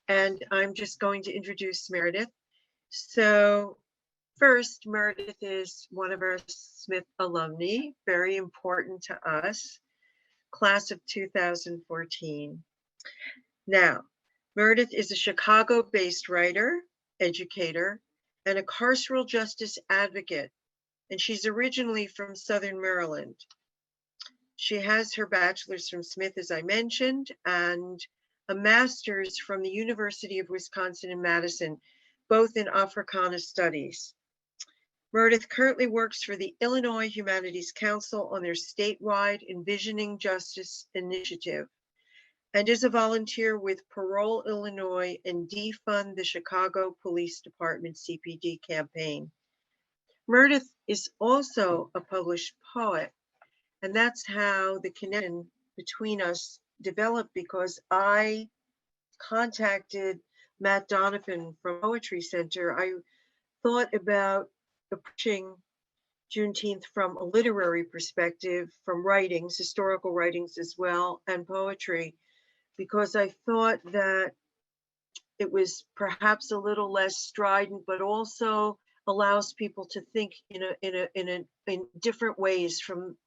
and I'm just going to introduce Meredith. So first, Meredith is one of our Smith alumni, very important to us, class of 2014. Now, Meredith is a Chicago-based writer, educator, and a carceral justice advocate, and she's originally from Southern Maryland. She has her bachelor's from Smith, as I mentioned, and a master's from the University of Wisconsin in Madison, both in Africana Studies. Meredith currently works for the Illinois Humanities Council on their statewide Envisioning Justice initiative, and is a volunteer with Parole Illinois and Defund the Chicago Police Department CPD campaign. Meredith is also a published poet, and that's how the connection between us developed, because I contacted Matt Donovan from Poetry Center. I thought about approaching Juneteenth from a literary perspective, from writings, historical writings as well, and poetry, because I thought that it was perhaps a little less strident, but also allows people to think in different ways from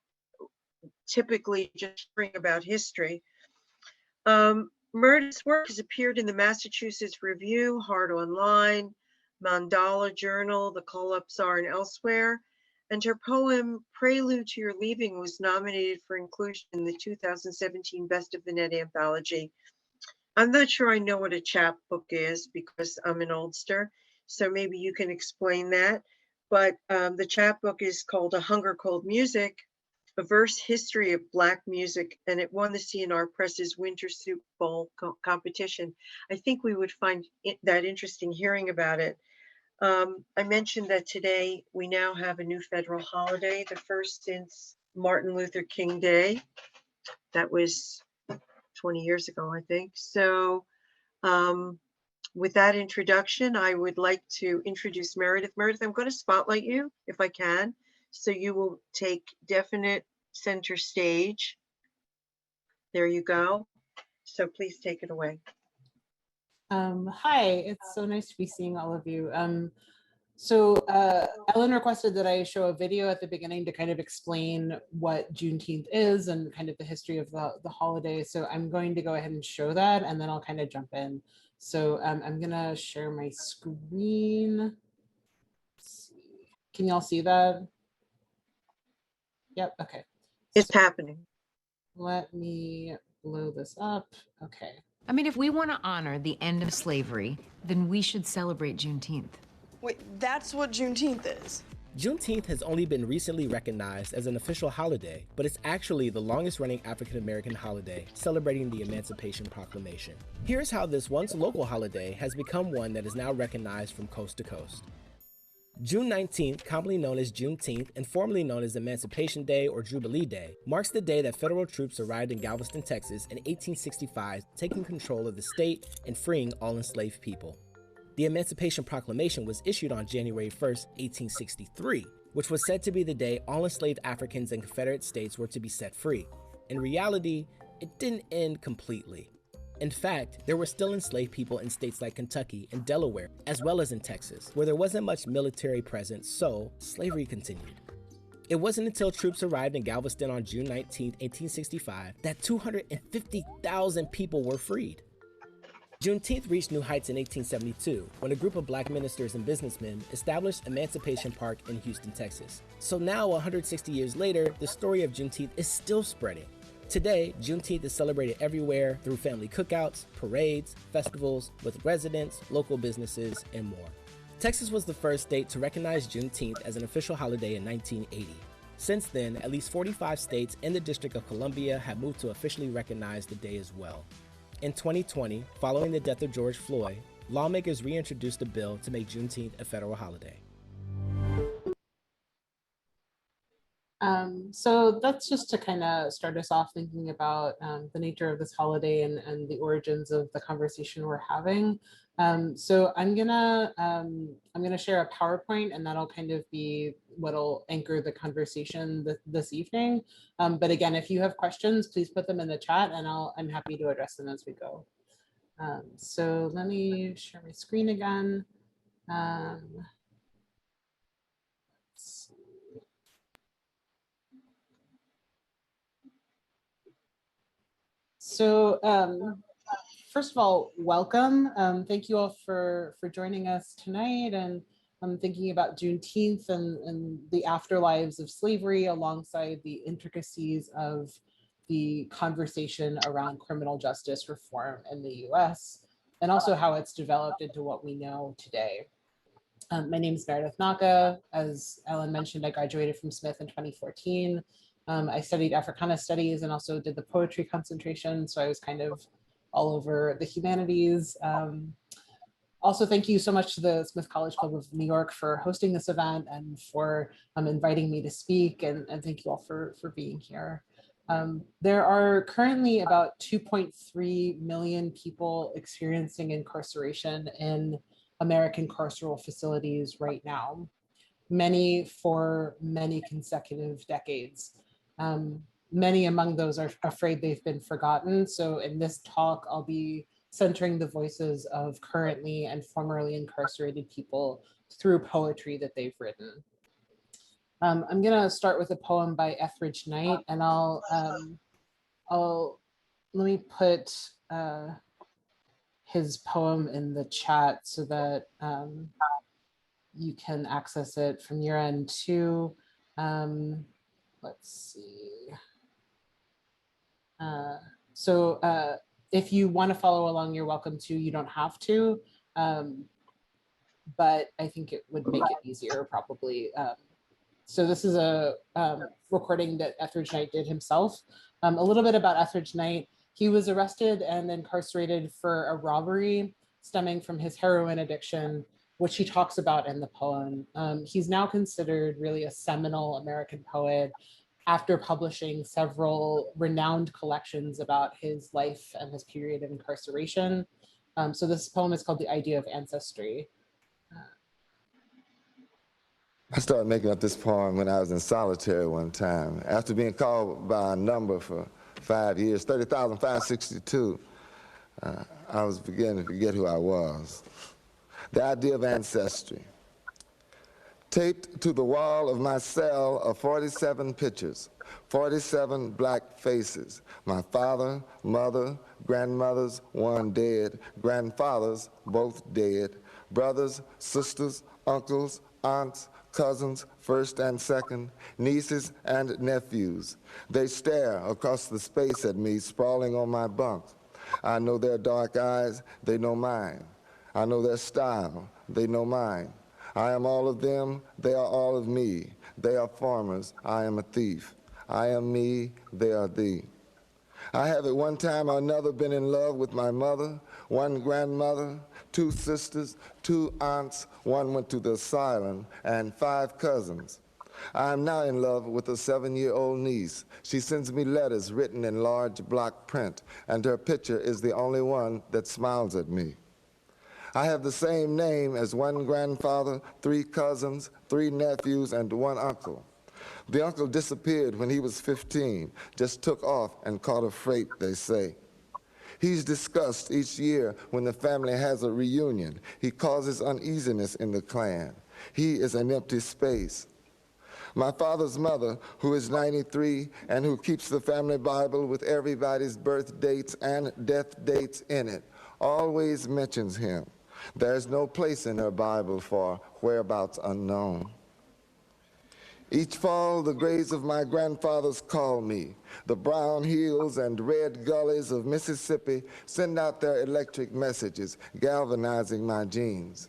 typically just hearing about history. Meredith's work has appeared in the Massachusetts Review, Heart Online, Mandala Journal, The Call-Ups Are, and elsewhere. And her poem, Prelude to Your Leaving, was nominated for inclusion in the 2017 Best of the Net anthology. I'm not sure I know what a chapbook is because I'm an oldster, so maybe you can explain that. But the chapbook is called A Hunger Cold Music, A Verse History of Black Music, and it won the CNR Press's Winter Soup Bowl competition. I think we would find that interesting hearing about it. I mentioned that today we now have a new federal holiday, the first since Martin Luther King Day. That was 20 years ago, I think. So with that introduction, I would like to introduce Meredith. Meredith, I'm going to spotlight you if I can. So you will take definite center stage. There you go. So please take it away. Hi, it's so nice to be seeing all of you. Ellen requested that I show a video at the beginning to kind of explain what Juneteenth is and kind of the history of the holiday. So I'm going to go ahead and show that, and then I'll kind of jump in. So I'm gonna share my screen. Can y'all see that? Yep, okay. It's happening. Let me blow this up, okay. I mean, if we want to honor the end of slavery, then we should celebrate Juneteenth. Wait, that's what Juneteenth is? Juneteenth has only been recently recognized as an official holiday, but it's actually the longest-running African-American holiday celebrating the Emancipation Proclamation. Here's how this once local holiday has become one that is now recognized from coast to coast. June 19th, commonly known as Juneteenth and formerly known as Emancipation Day or Jubilee Day, marks the day that federal troops arrived in Galveston, Texas in 1865, taking control of the state and freeing all enslaved people. The Emancipation Proclamation was issued on January 1st, 1863, which was said to be the day all enslaved Africans in Confederate states were to be set free. In reality, it didn't end completely. In fact, there were still enslaved people in states like Kentucky and Delaware, as well as in Texas, where there wasn't much military presence, so slavery continued. It wasn't until troops arrived in Galveston on June 19, 1865, that 250,000 people were freed. Juneteenth reached new heights in 1872, when a group of black ministers and businessmen established Emancipation Park in Houston, Texas. So now, 160 years later, the story of Juneteenth is still spreading. Today, Juneteenth is celebrated everywhere through family cookouts, parades, festivals, with residents, local businesses, and more. Texas was the first state to recognize Juneteenth as an official holiday in 1980. Since then, at least 45 states and the District of Columbia have moved to officially recognize the day as well. In 2020, following the death of George Floyd, lawmakers reintroduced a bill to make Juneteenth a federal holiday. So that's just to kind of start us off thinking about the nature of this holiday and the origins of the conversation we're having. So I'm gonna share a PowerPoint, and that'll kind of be what'll anchor the conversation this evening. But again, if you have questions, please put them in the chat, and I'm happy to address them as we go. So let me share my screen again. Let's see. So first of all, welcome. Thank you all for joining us tonight, and I'm thinking about Juneteenth and the afterlives of slavery alongside the intricacies of the conversation around criminal justice reform in the US, and also how it's developed into what we know today. My name is Meredith Nnoka. As Ellen mentioned, I graduated from Smith in 2014. I studied Africana studies and also did the poetry concentration. So I was kind of all over the humanities. Also, thank you so much to the Smith College Club of New York for hosting this event and for inviting me to speak. And thank you all for being here. There are currently about 2.3 million people experiencing incarceration in American carceral facilities right now, many for many consecutive decades. Many among those are afraid they've been forgotten. So in this talk, I'll be centering the voices of currently and formerly incarcerated people through poetry that they've written. I'm gonna start with a poem by Etheridge Knight, and let me put his poem in the chat so that you can access it from your end too. Let's see. If you want to follow along, you're welcome to. You don't have to, but I think it would make it easier probably. So this is a recording that Etheridge Knight did himself. A little bit about Etheridge Knight. He was arrested and incarcerated for a robbery stemming from his heroin addiction, which he talks about in the poem. He's now considered really a seminal American poet after publishing several renowned collections about his life and his period of incarceration. So this poem is called The Idea of Ancestry. I started making up this poem when I was in solitary one time. After being called by a number for 5 years, 30,562, I was beginning to forget who I was. The idea of ancestry. Taped to the wall of my cell are 47 pictures, 47 black faces. My father, mother, grandmothers, one dead, grandfathers, both dead, brothers, sisters, uncles, aunts, cousins, first and second, nieces and nephews. They stare across the space at me, sprawling on my bunk. I know their dark eyes, they know mine. I know their style, they know mine. I am all of them, they are all of me. They are farmers, I am a thief. I am me, they are thee. I have at one time or another been in love with my mother, one grandmother, 2 sisters, 2 aunts, one went to the asylum, and 5 cousins. I am now in love with a 7-year-old niece. She sends me letters written in large block print, and her picture is the only one that smiles at me. I have the same name as one grandfather, 3 cousins, 3 nephews, and 1 uncle. The uncle disappeared when he was 15, just took off and caught a freight, they say. He's discussed each year when the family has a reunion. He causes uneasiness in the clan. He is an empty space. My father's mother, who is 93 and who keeps the family Bible with everybody's birth dates and death dates in it, always mentions him. There's no place in her Bible for whereabouts unknown. Each fall, the graves of my grandfathers call me. The brown hills and red gullies of Mississippi send out their electric messages, galvanizing my genes.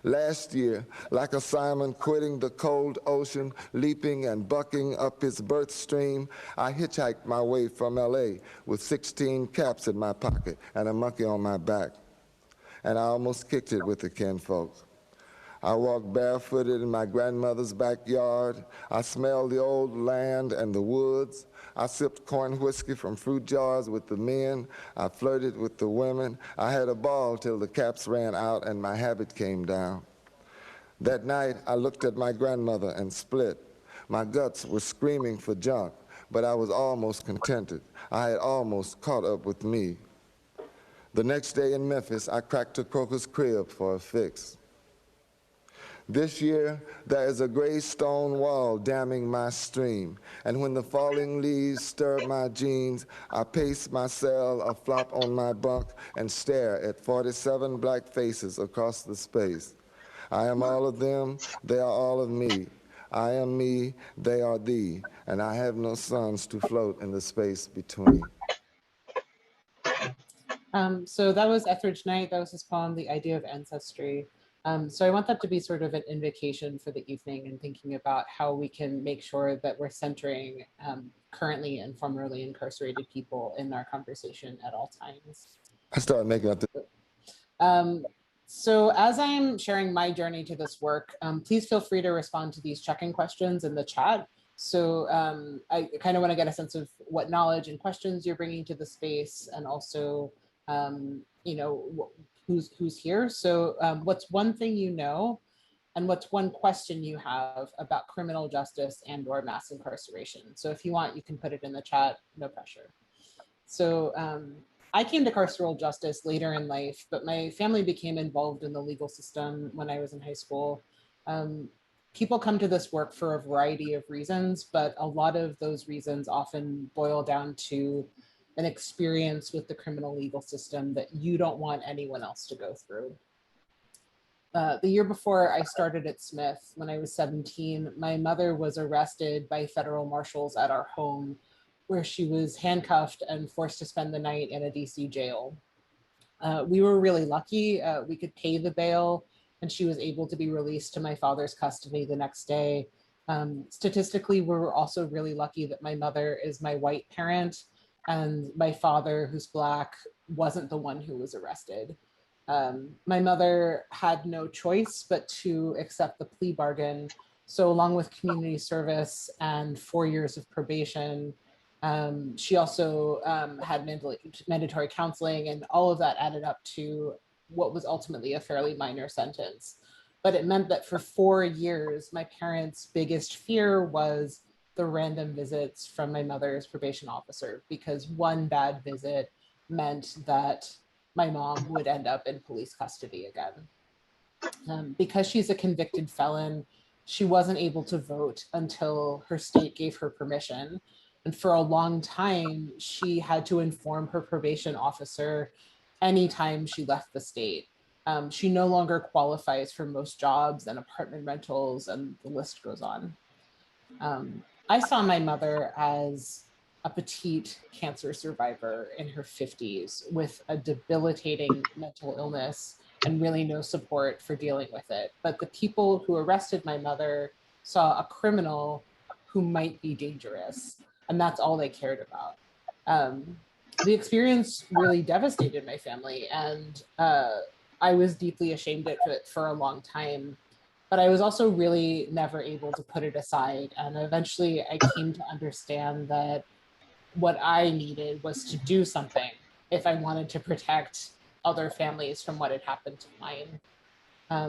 Last year, like a Simon quitting the cold ocean, leaping and bucking up his birth stream, I hitchhiked my way from LA with 16 caps in my pocket and a monkey on my back. And I almost kicked it with the kinfolk. I walked barefooted in my grandmother's backyard. I smelled the old land and the woods. I sipped corn whiskey from fruit jars with the men. I flirted with the women. I had a ball till the caps ran out and my habit came down. That night, I looked at my grandmother and split. My guts were screaming for junk, but I was almost contented. I had almost caught up with me. The next day in Memphis, I cracked a crocus crib for a fix. This year, there is a gray stone wall damming my stream, and when the falling leaves stir my jeans, I pace my cell, a flop on my bunk, and stare at 47 black faces across the space. I am all of them, they are all of me. I am me, they are thee, and I have no suns to float in the space between. So that was Etheridge Knight. That was his poem, The Idea of Ancestry. So I want that to be sort of an invocation for the evening and thinking about how we can make sure that we're centering currently and formerly incarcerated people in our conversation at all times. I started making up So as I'm sharing my journey to this work, please feel free to respond to these check-in questions in the chat. So I kind of want to get a sense of what knowledge and questions you're bringing to the space, and also, you know, who's here. So what's one thing you know, and what's one question you have about criminal justice and/or mass incarceration? So if you want, you can put it in the chat, no pressure. So I came to carceral justice later in life, but my family became involved in the legal system when I was in high school. People come to this work for a variety of reasons, but a lot of those reasons often boil down to an experience with the criminal legal system that you don't want anyone else to go through. The year before I started at Smith, when I was 17, my mother was arrested by federal marshals at our home, where she was handcuffed and forced to spend the night in a DC jail. We were really lucky. We could pay the bail, and she was able to be released to my father's custody the next day. Statistically, we were also really lucky that my mother is my white parent, and my father, who's Black, wasn't the one who was arrested. My mother had no choice but to accept the plea bargain. So along with community service and 4 years of probation, she also had mandatory counseling, and all of that added up to what was ultimately a fairly minor sentence. But it meant that for 4 years, my parents' biggest fear was the random visits from my mother's probation officer, because one bad visit meant that my mom would end up in police custody again. Because she's a convicted felon, she wasn't able to vote until her state gave her permission. And for a long time, she had to inform her probation officer anytime she left the state. She no longer qualifies for most jobs and apartment rentals, and the list goes on. I saw my mother as a petite cancer survivor in her 50s with a debilitating mental illness and really no support for dealing with it. But the people who arrested my mother saw a criminal who might be dangerous, and that's all they cared about. The experience really devastated my family, and I was deeply ashamed of it for a long time, but I was also really never able to put it aside. And eventually I came to understand that what I needed was to do something if I wanted to protect other families from what had happened to mine.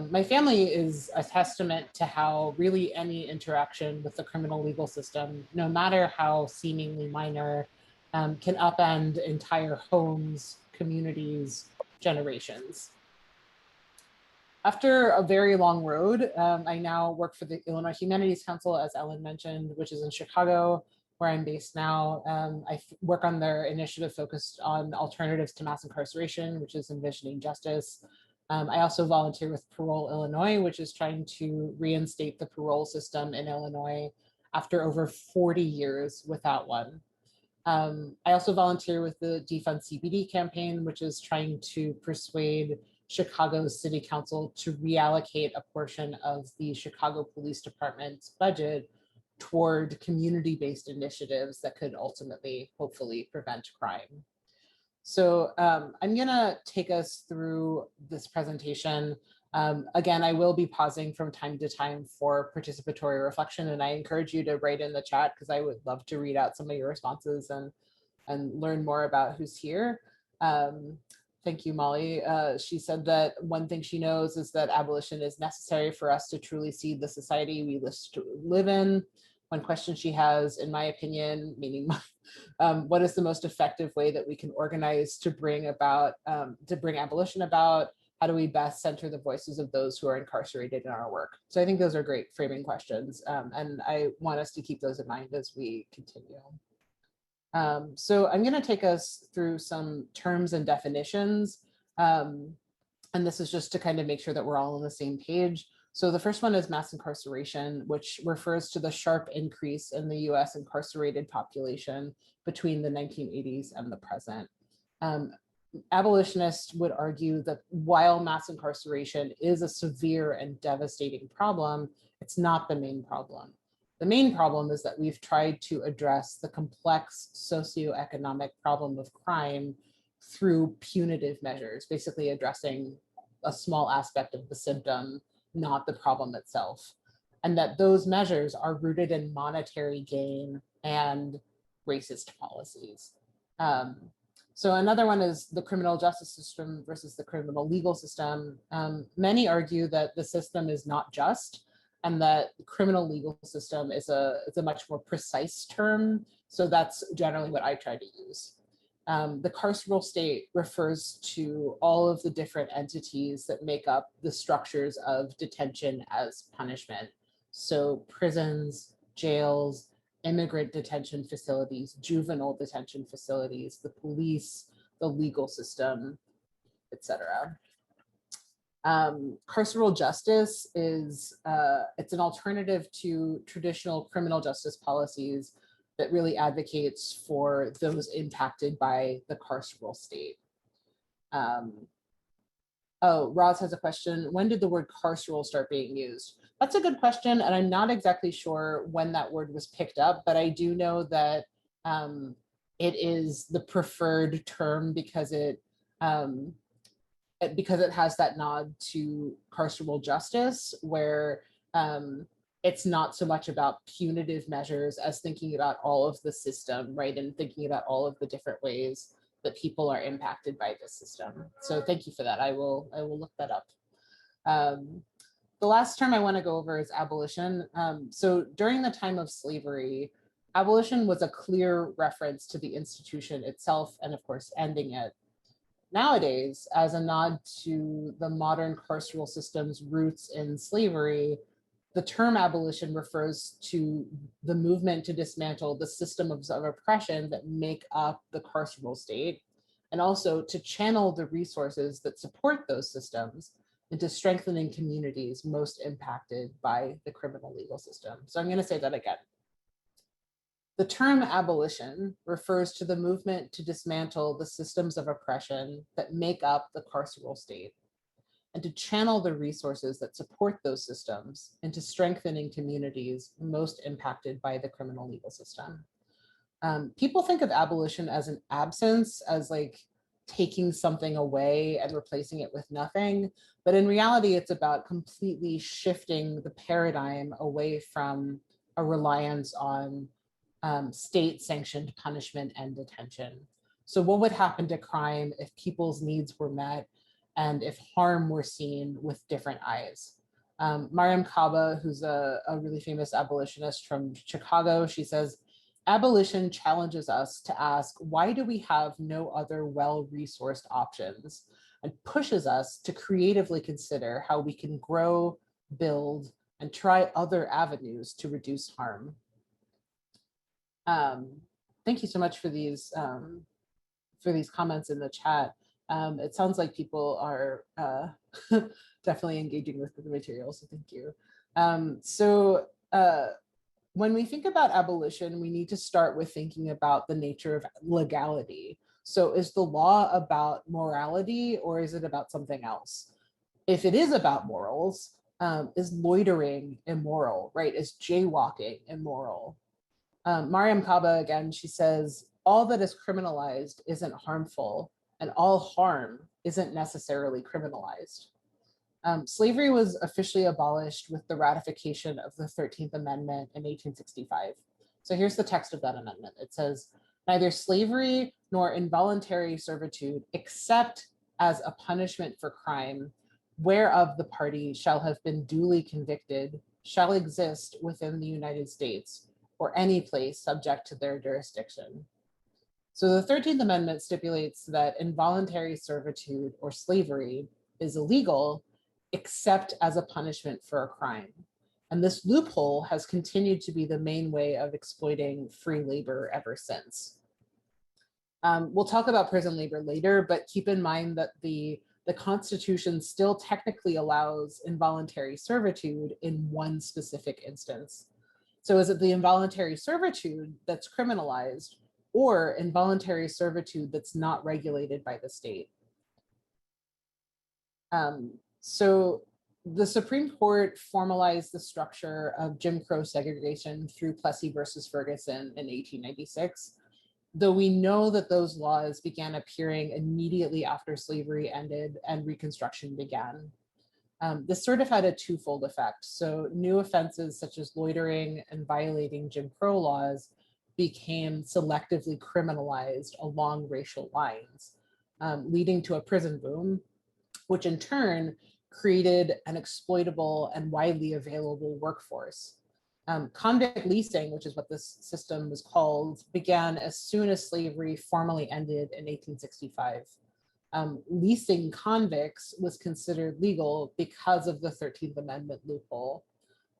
My family is a testament to how really any interaction with the criminal legal system, no matter how seemingly minor, can upend entire homes, communities, generations. After a very long road, I now work for the Illinois Humanities Council, as Ellen mentioned, which is in Chicago, where I'm based now. I work on their initiative focused on alternatives to mass incarceration, which is envisioning justice. I also volunteer with Parole Illinois, which is trying to reinstate the parole system in Illinois after over 40 years without one. I also volunteer with the Defund CBD campaign, which is trying to persuade Chicago's City Council to reallocate a portion of the Chicago Police Department's budget toward community-based initiatives that could ultimately, hopefully, prevent crime. So I'm gonna take us through this presentation. Again, I will be pausing from time to time for participatory reflection, and I encourage you to write in the chat because I would love to read out some of your responses and learn more about who's here. Thank you, Molly. She said that one thing she knows is that abolition is necessary for us to truly see the society we live in. one question she has, in my opinion, meaning what is the most effective way that we can organize to bring abolition about? How do we best center the voices of those who are incarcerated in our work? So I think those are great framing questions. And I want us to keep those in mind as we continue. So I'm going to take us through some terms and definitions. And this is just to kind of make sure that we're all on the same page. So the first one is mass incarceration, which refers to the sharp increase in the US incarcerated population between the 1980s and the present. Abolitionists would argue that while mass incarceration is a severe and devastating problem, it's not the main problem. The main problem is that we've tried to address the complex socioeconomic problem of crime through punitive measures, basically addressing a small aspect of the symptom, not the problem itself. And that those measures are rooted in monetary gain and racist policies. So another one is the criminal justice system versus the criminal legal system. Many argue that the system is not just, and that the criminal legal system is a much more precise term. So that's generally what I try to use. The carceral state refers to all of the different entities that make up the structures of detention as punishment. So prisons, jails, immigrant detention facilities, juvenile detention facilities, the police, the legal system, etc. Carceral justice is, it's an alternative to traditional criminal justice policies that really advocates for those impacted by the carceral state. Oh, Roz has a question. When did the word carceral start being used? That's a good question, and I'm not exactly sure when that word was picked up, but I do know that it is the preferred term because it has that nod to carceral justice, where it's not so much about punitive measures as thinking about all of the system, right? And thinking about all of the different ways that people are impacted by the system. So thank you for that. I will look that up. The last term I want to go over is abolition. So during the time of slavery, abolition was a clear reference to the institution itself and of course ending it. Nowadays, as a nod to the modern carceral system's roots in slavery, the term abolition refers to the movement to dismantle the system of oppression that make up the carceral state, and also to channel the resources that support those systems into strengthening communities most impacted by the criminal legal system. So I'm going to say that again. The term abolition refers to the movement to dismantle the systems of oppression that make up the carceral state, and to channel the resources that support those systems into strengthening communities most impacted by the criminal legal system. People think of abolition as an absence, as like taking something away and replacing it with nothing. But in reality, it's about completely shifting the paradigm away from a reliance on state-sanctioned punishment and detention. So what would happen to crime if people's needs were met and if harm were seen with different eyes? Mariam Kaba, who's a really famous abolitionist from Chicago, she says, abolition challenges us to ask, why do we have no other well-resourced options? And pushes us to creatively consider how we can grow, build, and try other avenues to reduce harm. Thank you so much for these comments in the chat. It sounds like people are definitely engaging with the material, so thank you. When we think about abolition, we need to start with thinking about the nature of legality. So is the law about morality or is it about something else? If it is about morals, is loitering immoral, right? Is jaywalking immoral? Mariam Kaba, again, she says, all that is criminalized isn't harmful and all harm isn't necessarily criminalized. Slavery was officially abolished with the ratification of the 13th Amendment in 1865. So here's the text of that amendment. It says, neither slavery nor involuntary servitude, except as a punishment for crime, whereof the party shall have been duly convicted, shall exist within the United States, or any place subject to their jurisdiction. So the 13th Amendment stipulates that involuntary servitude or slavery is illegal except as a punishment for a crime. And this loophole has continued to be the main way of exploiting free labor ever since. We'll talk about prison labor later, but keep in mind that the Constitution still technically allows involuntary servitude in one specific instance. So is it the involuntary servitude that's criminalized, or involuntary servitude that's not regulated by the state? So the Supreme Court formalized the structure of Jim Crow segregation through Plessy versus Ferguson in 1896, though we know that those laws began appearing immediately after slavery ended and Reconstruction began. This sort of had a twofold effect. So new offenses such as loitering and violating Jim Crow laws became selectively criminalized along racial lines, leading to a prison boom, which in turn created an exploitable and widely available workforce. Convict leasing, which is what this system was called, began as soon as slavery formally ended in 1865. Leasing convicts was considered legal because of the 13th Amendment loophole,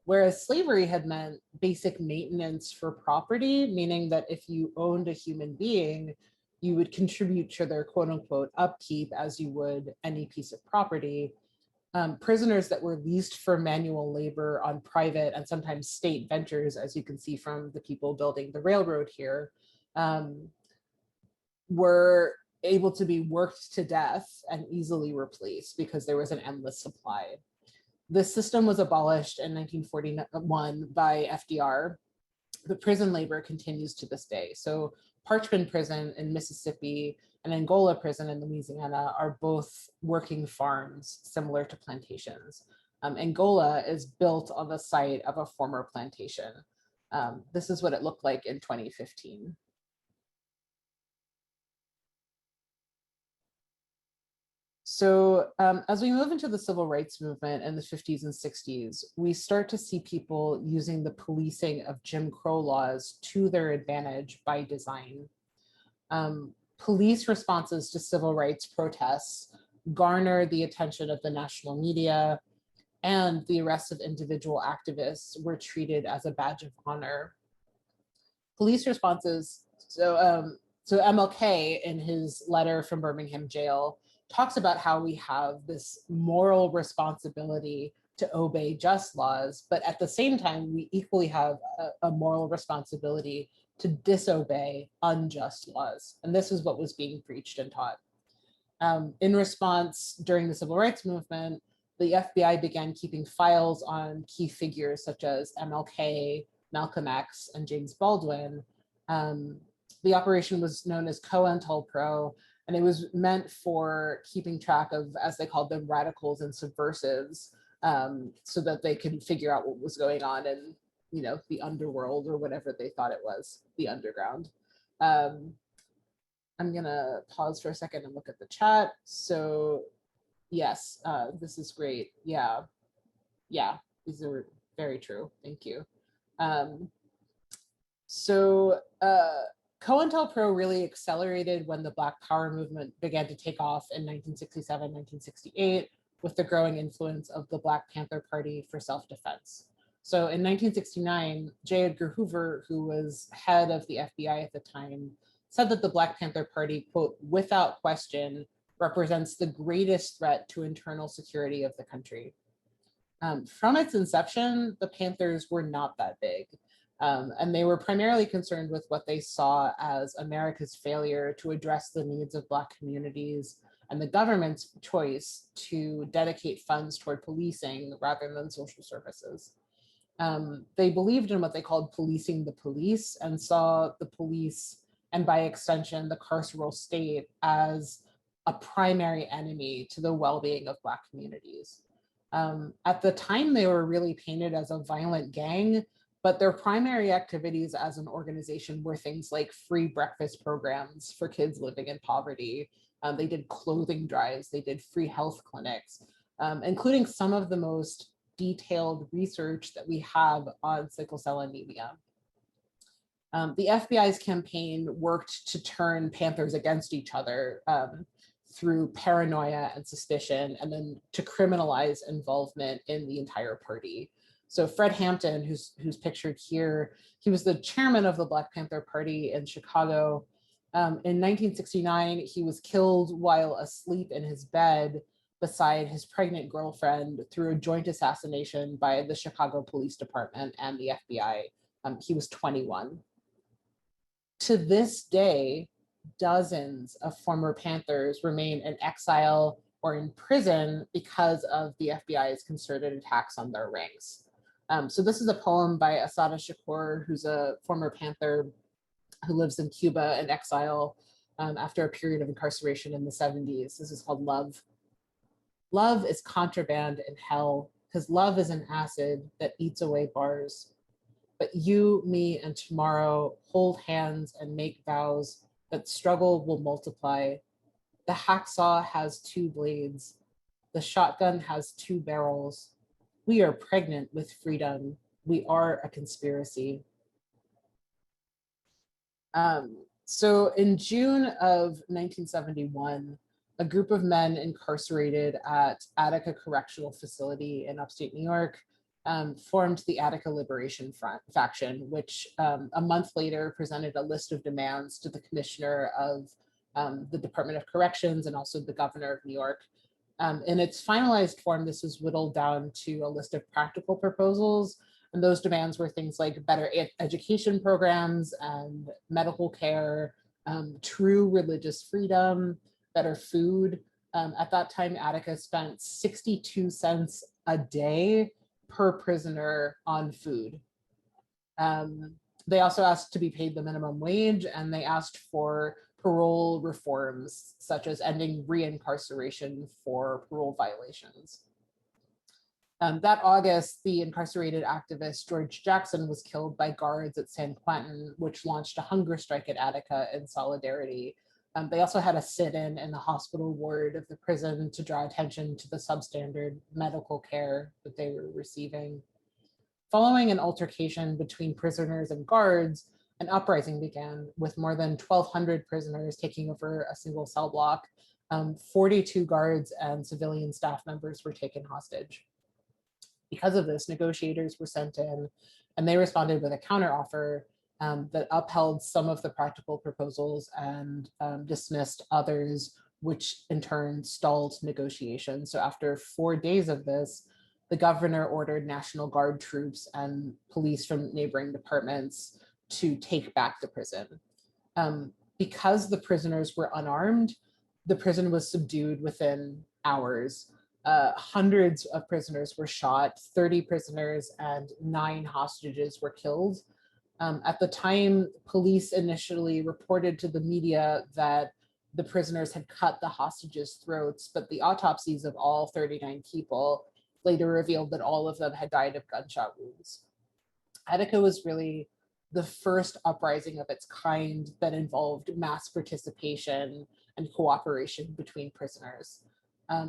whereas slavery had meant basic maintenance for property, meaning that if you owned a human being, you would contribute to their quote unquote upkeep as you would any piece of property. Prisoners that were leased for manual labor on private and sometimes state ventures, as you can see from the people building the railroad here, were able to be worked to death and easily replaced because there was an endless supply. This system was abolished in 1941 by FDR. The prison labor continues to this day. So Parchman Prison in Mississippi and Angola Prison in Louisiana are both working farms similar to plantations. Angola is built on the site of a former plantation. This is what it looked like in 2015. So as we move into the civil rights movement in the 50s and 60s, we start to see people using the policing of Jim Crow laws to their advantage by design. Police responses to civil rights protests garner the attention of the national media, and the arrests of individual activists were treated as a badge of honor. Police responses, so MLK in his letter from Birmingham jail talks about how we have this moral responsibility to obey just laws, but at the same time, we equally have a moral responsibility to disobey unjust laws. And this is what was being preached and taught. In response, during the civil rights movement, the FBI began keeping files on key figures such as MLK, Malcolm X, and James Baldwin. The operation was known as COINTELPRO, and it was meant for keeping track of, as they called them, radicals and subversives, so that they could figure out what was going on in, the underworld or whatever they thought it was, the underground. I'm gonna pause for a second and look at the chat. So yes, this is great. Yeah, these are very true. Thank you. COINTELPRO really accelerated when the Black Power movement began to take off in 1967, 1968, with the growing influence of the Black Panther Party for self-defense. So in 1969, J. Edgar Hoover, who was head of the FBI at the time, said that the Black Panther Party, quote, without question, represents the greatest threat to internal security of the country. From its inception, the Panthers were not that big. And they were primarily concerned with what they saw as America's failure to address the needs of Black communities and the government's choice to dedicate funds toward policing rather than social services. They believed in what they called policing the police and saw the police, and by extension, the carceral state, as a primary enemy to the well-being of Black communities. At the time, they were really painted as a violent gang, but their primary activities as an organization were things like free breakfast programs for kids living in poverty. They did clothing drives, they did free health clinics, including some of the most detailed research that we have on sickle cell anemia. The FBI's campaign worked to turn Panthers against each other through paranoia and suspicion, and then to criminalize involvement in the entire party. So Fred Hampton, who's pictured here, he was the chairman of the Black Panther Party in Chicago. In 1969, he was killed while asleep in his bed beside his pregnant girlfriend through a joint assassination by the Chicago Police Department and the FBI. He was 21. To this day, dozens of former Panthers remain in exile or in prison because of the FBI's concerted attacks on their ranks. So this is a poem by Assata Shakur, who's a former Panther who lives in Cuba in exile after a period of incarceration in the 70s. This is called Love. Love is contraband in hell, because love is an acid that eats away bars. But you, me, and tomorrow hold hands and make vows that struggle will multiply. The hacksaw has 2 blades. The shotgun has 2 barrels. We are pregnant with freedom. We are a conspiracy. So in June of 1971, a group of men incarcerated at Attica Correctional Facility in upstate New York formed the Attica Liberation Front faction, which a month later presented a list of demands to the commissioner of the Department of Corrections and also the governor of New York. In its finalized form, this was whittled down to a list of practical proposals. And those demands were things like better education programs and medical care, true religious freedom, better food. At that time, Attica spent 62 cents a day per prisoner on food. They also asked to be paid the minimum wage, and they asked for parole reforms, such as ending reincarceration for parole violations. That August, the incarcerated activist George Jackson was killed by guards at San Quentin, which launched a hunger strike at Attica in solidarity. They also had a sit-in in the hospital ward of the prison to draw attention to the substandard medical care that they were receiving. Following an altercation between prisoners and guards, an uprising began with more than 1,200 prisoners taking over a single cell block. 42 guards and civilian staff members were taken hostage. Because of this, negotiators were sent in, and they responded with a counteroffer that upheld some of the practical proposals and dismissed others, which in turn stalled negotiations. So after 4 days of this, the governor ordered National Guard troops and police from neighboring departments to take back the prison. Because the prisoners were unarmed, the prison was subdued within hours. Hundreds of prisoners were shot, 30 prisoners and 9 hostages were killed. At the time, police initially reported to the media that the prisoners had cut the hostages' throats, but the autopsies of all 39 people later revealed that all of them had died of gunshot wounds. Attica was really the first uprising of its kind that involved mass participation and cooperation between prisoners.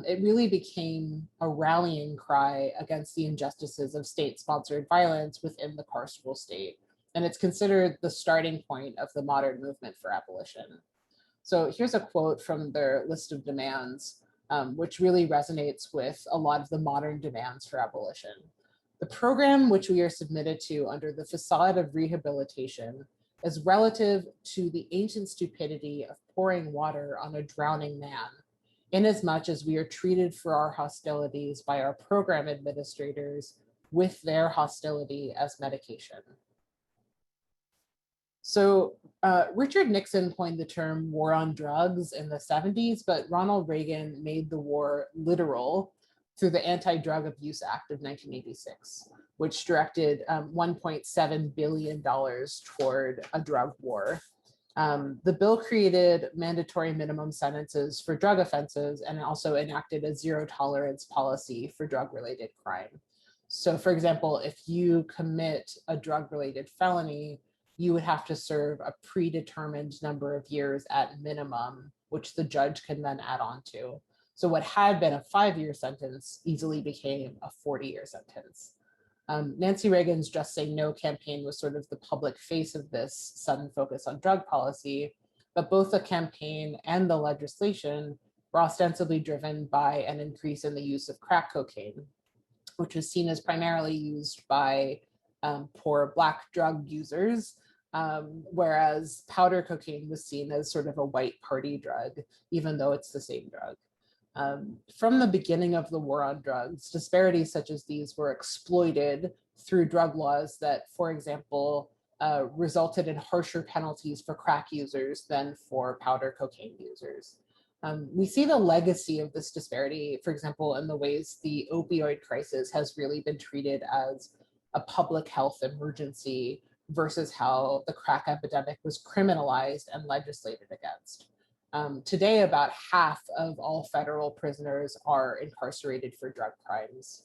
It really became a rallying cry against the injustices of state-sponsored violence within the carceral state. And it's considered the starting point of the modern movement for abolition. So here's a quote from their list of demands, which really resonates with a lot of the modern demands for abolition. The program which we are submitted to under the facade of rehabilitation is relative to the ancient stupidity of pouring water on a drowning man, inasmuch as we are treated for our hostilities by our program administrators with their hostility as medication. So Richard Nixon coined the term war on drugs in the 70s, but Ronald Reagan made the war literal through the Anti-Drug Abuse Act of 1986, which directed $1.7 billion toward a drug war. The bill created mandatory minimum sentences for drug offenses and also enacted a zero tolerance policy for drug-related crime. So for example, if you commit a drug-related felony, you would have to serve a predetermined number of years at minimum, which the judge can then add on to. So what had been a 5-year sentence easily became a 40-year sentence. Nancy Reagan's Just Say No campaign was sort of the public face of this sudden focus on drug policy, but both the campaign and the legislation were ostensibly driven by an increase in the use of crack cocaine, which was seen as primarily used by poor Black drug users, whereas powder cocaine was seen as sort of a white party drug, even though it's the same drug. From the beginning of the war on drugs, disparities such as these were exploited through drug laws that, for example, resulted in harsher penalties for crack users than for powder cocaine users. We see the legacy of this disparity, for example, in the ways the opioid crisis has really been treated as a public health emergency versus how the crack epidemic was criminalized and legislated against. Today, about half of all federal prisoners are incarcerated for drug crimes.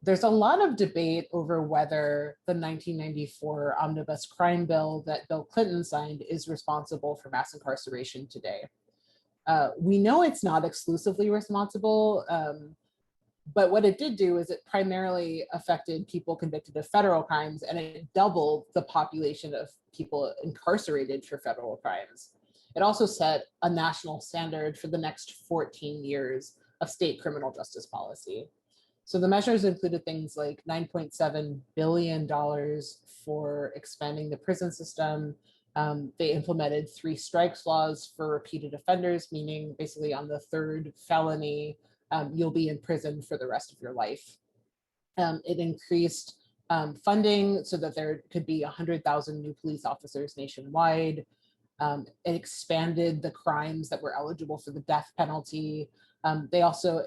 There's a lot of debate over whether the 1994 Omnibus Crime Bill that Bill Clinton signed is responsible for mass incarceration today. We know it's not exclusively responsible, but what it did do is it primarily affected people convicted of federal crimes, and it doubled the population of people incarcerated for federal crimes. It also set a national standard for the next 14 years of state criminal justice policy. So the measures included things like $9.7 billion for expanding the prison system. They implemented 3 strikes laws for repeated offenders, meaning basically on the 3rd felony, you'll be in prison for the rest of your life. It increased funding so that there could be 100,000 new police officers nationwide. It expanded the crimes that were eligible for the death penalty. They also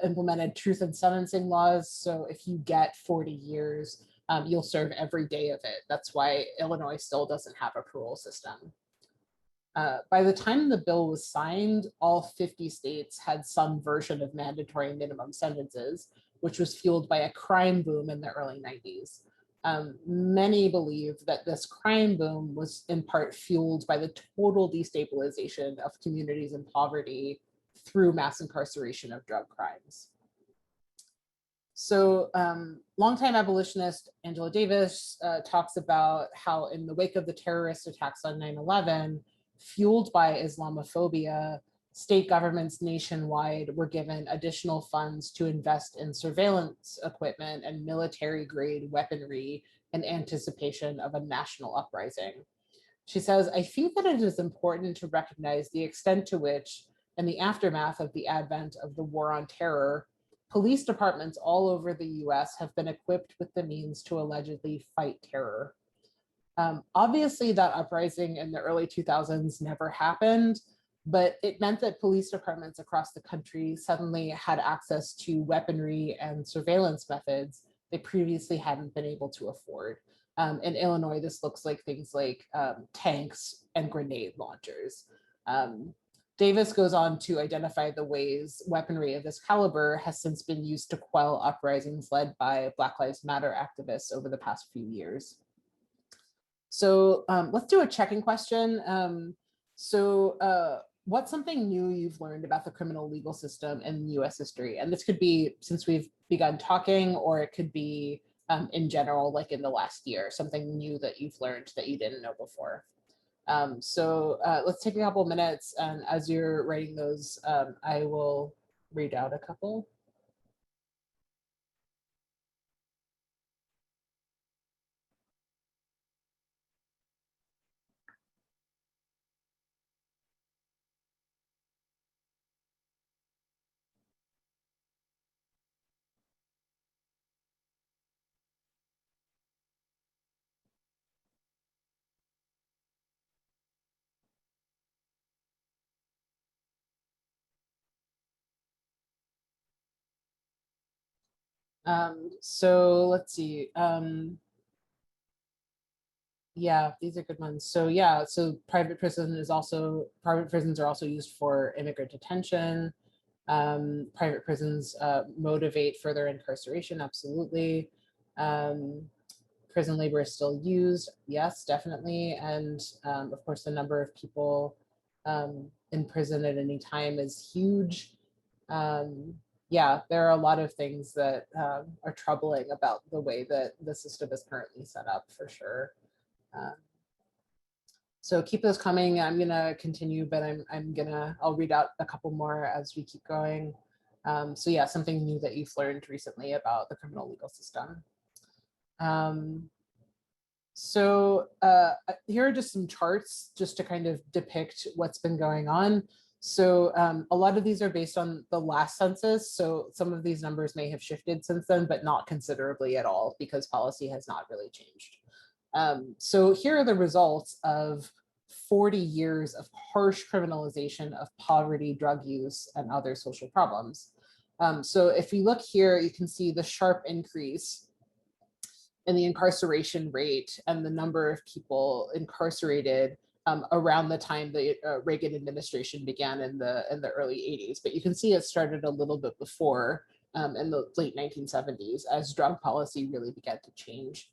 implemented truth in sentencing laws. So if you get 40 years, you'll serve every day of it. That's why Illinois still doesn't have a parole system. By the time the bill was signed, all 50 states had some version of mandatory minimum sentences, which was fueled by a crime boom in the early 90s. Many believe that this crime boom was in part fueled by the total destabilization of communities in poverty through mass incarceration of drug crimes. So longtime abolitionist Angela Davis talks about how in the wake of the terrorist attacks on 9/11, fueled by Islamophobia, state governments nationwide were given additional funds to invest in surveillance equipment and military-grade weaponry in anticipation of a national uprising. She says, I feel that it is important to recognize the extent to which, in the aftermath of the advent of the war on terror, police departments all over the US have been equipped with the means to allegedly fight terror. Obviously, that uprising in the early 2000s never happened, but it meant that police departments across the country suddenly had access to weaponry and surveillance methods they previously hadn't been able to afford. In Illinois, this looks like things like tanks and grenade launchers. Davis goes on to identify the ways weaponry of this caliber has since been used to quell uprisings led by Black Lives Matter activists over the past few years. So let's do a checking question. What's something new you've learned about the criminal legal system in US history? And this could be since we've begun talking, or it could be in general, like in the last year, something new that you've learned that you didn't know before. Let's take a couple minutes, and as you're writing those, I will read out a couple. So let's see. Yeah, these are good ones. So yeah, so private prisons are also used for immigrant detention. Private prisons motivate further incarceration, absolutely. Prison labor is still used, yes, definitely. And of course, the number of people in prison at any time is huge. yeah, there are a lot of things that are troubling about the way that the system is currently set up, for sure. So keep those coming. I'm gonna continue, but I'll read out a couple more as we keep going. So yeah, something new that you've learned recently about the criminal legal system. Here are just some charts just to kind of depict what's been going on. So a lot of these are based on the last census. So some of these numbers may have shifted since then, but not considerably at all because policy has not really changed. So here are the results of 40 years of harsh criminalization of poverty, drug use, and other social problems. So if you look here, you can see the sharp increase in the incarceration rate and the number of people incarcerated around the time the Reagan administration began in the early 80s. But you can see it started a little bit before in the late 1970s as drug policy really began to change.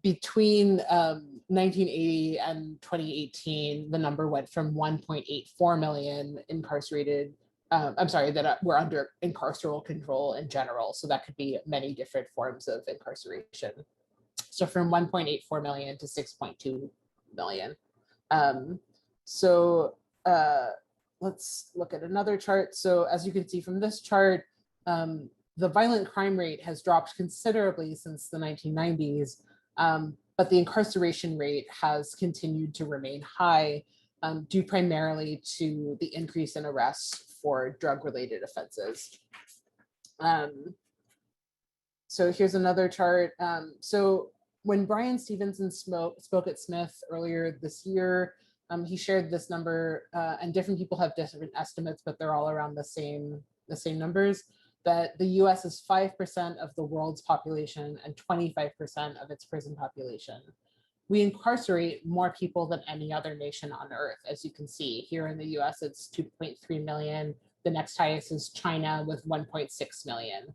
Between 1980 and 2018, the number went from 1.84 million incarcerated that were under incarceral control in general. So that could be many different forms of incarceration. So from 1.84 million to 6.2 million. Let's look at another chart. So as you can see from this chart, the violent crime rate has dropped considerably since the 1990s, but the incarceration rate has continued to remain high due primarily to the increase in arrests for drug-related offenses. So here's another chart. So when Brian Stevenson spoke at Smith earlier this year, he shared this number, and different people have different estimates, but they're all around the same numbers, that the US is 5% of the world's population and 25% of its prison population. We incarcerate more people than any other nation on earth, as you can see. Here in the US, it's 2.3 million. The next highest is China with 1.6 million.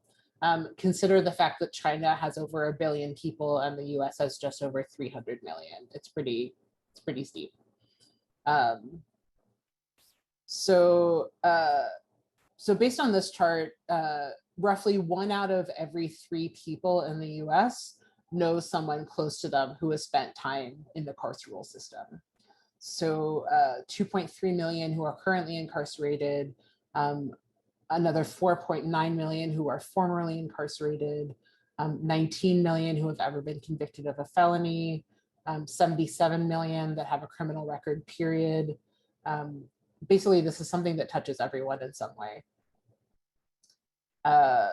Consider the fact that China has over 1 billion people and the US has just over 300 million. It's pretty steep. So based on this chart, roughly 1 out of every 3 people in the US knows someone close to them who has spent time in the carceral system. So 2.3 million who are currently incarcerated, another 4.9 million who are formerly incarcerated, 19 million who have ever been convicted of a felony, 77 million that have a criminal record, period. Basically, this is something that touches everyone in some way. The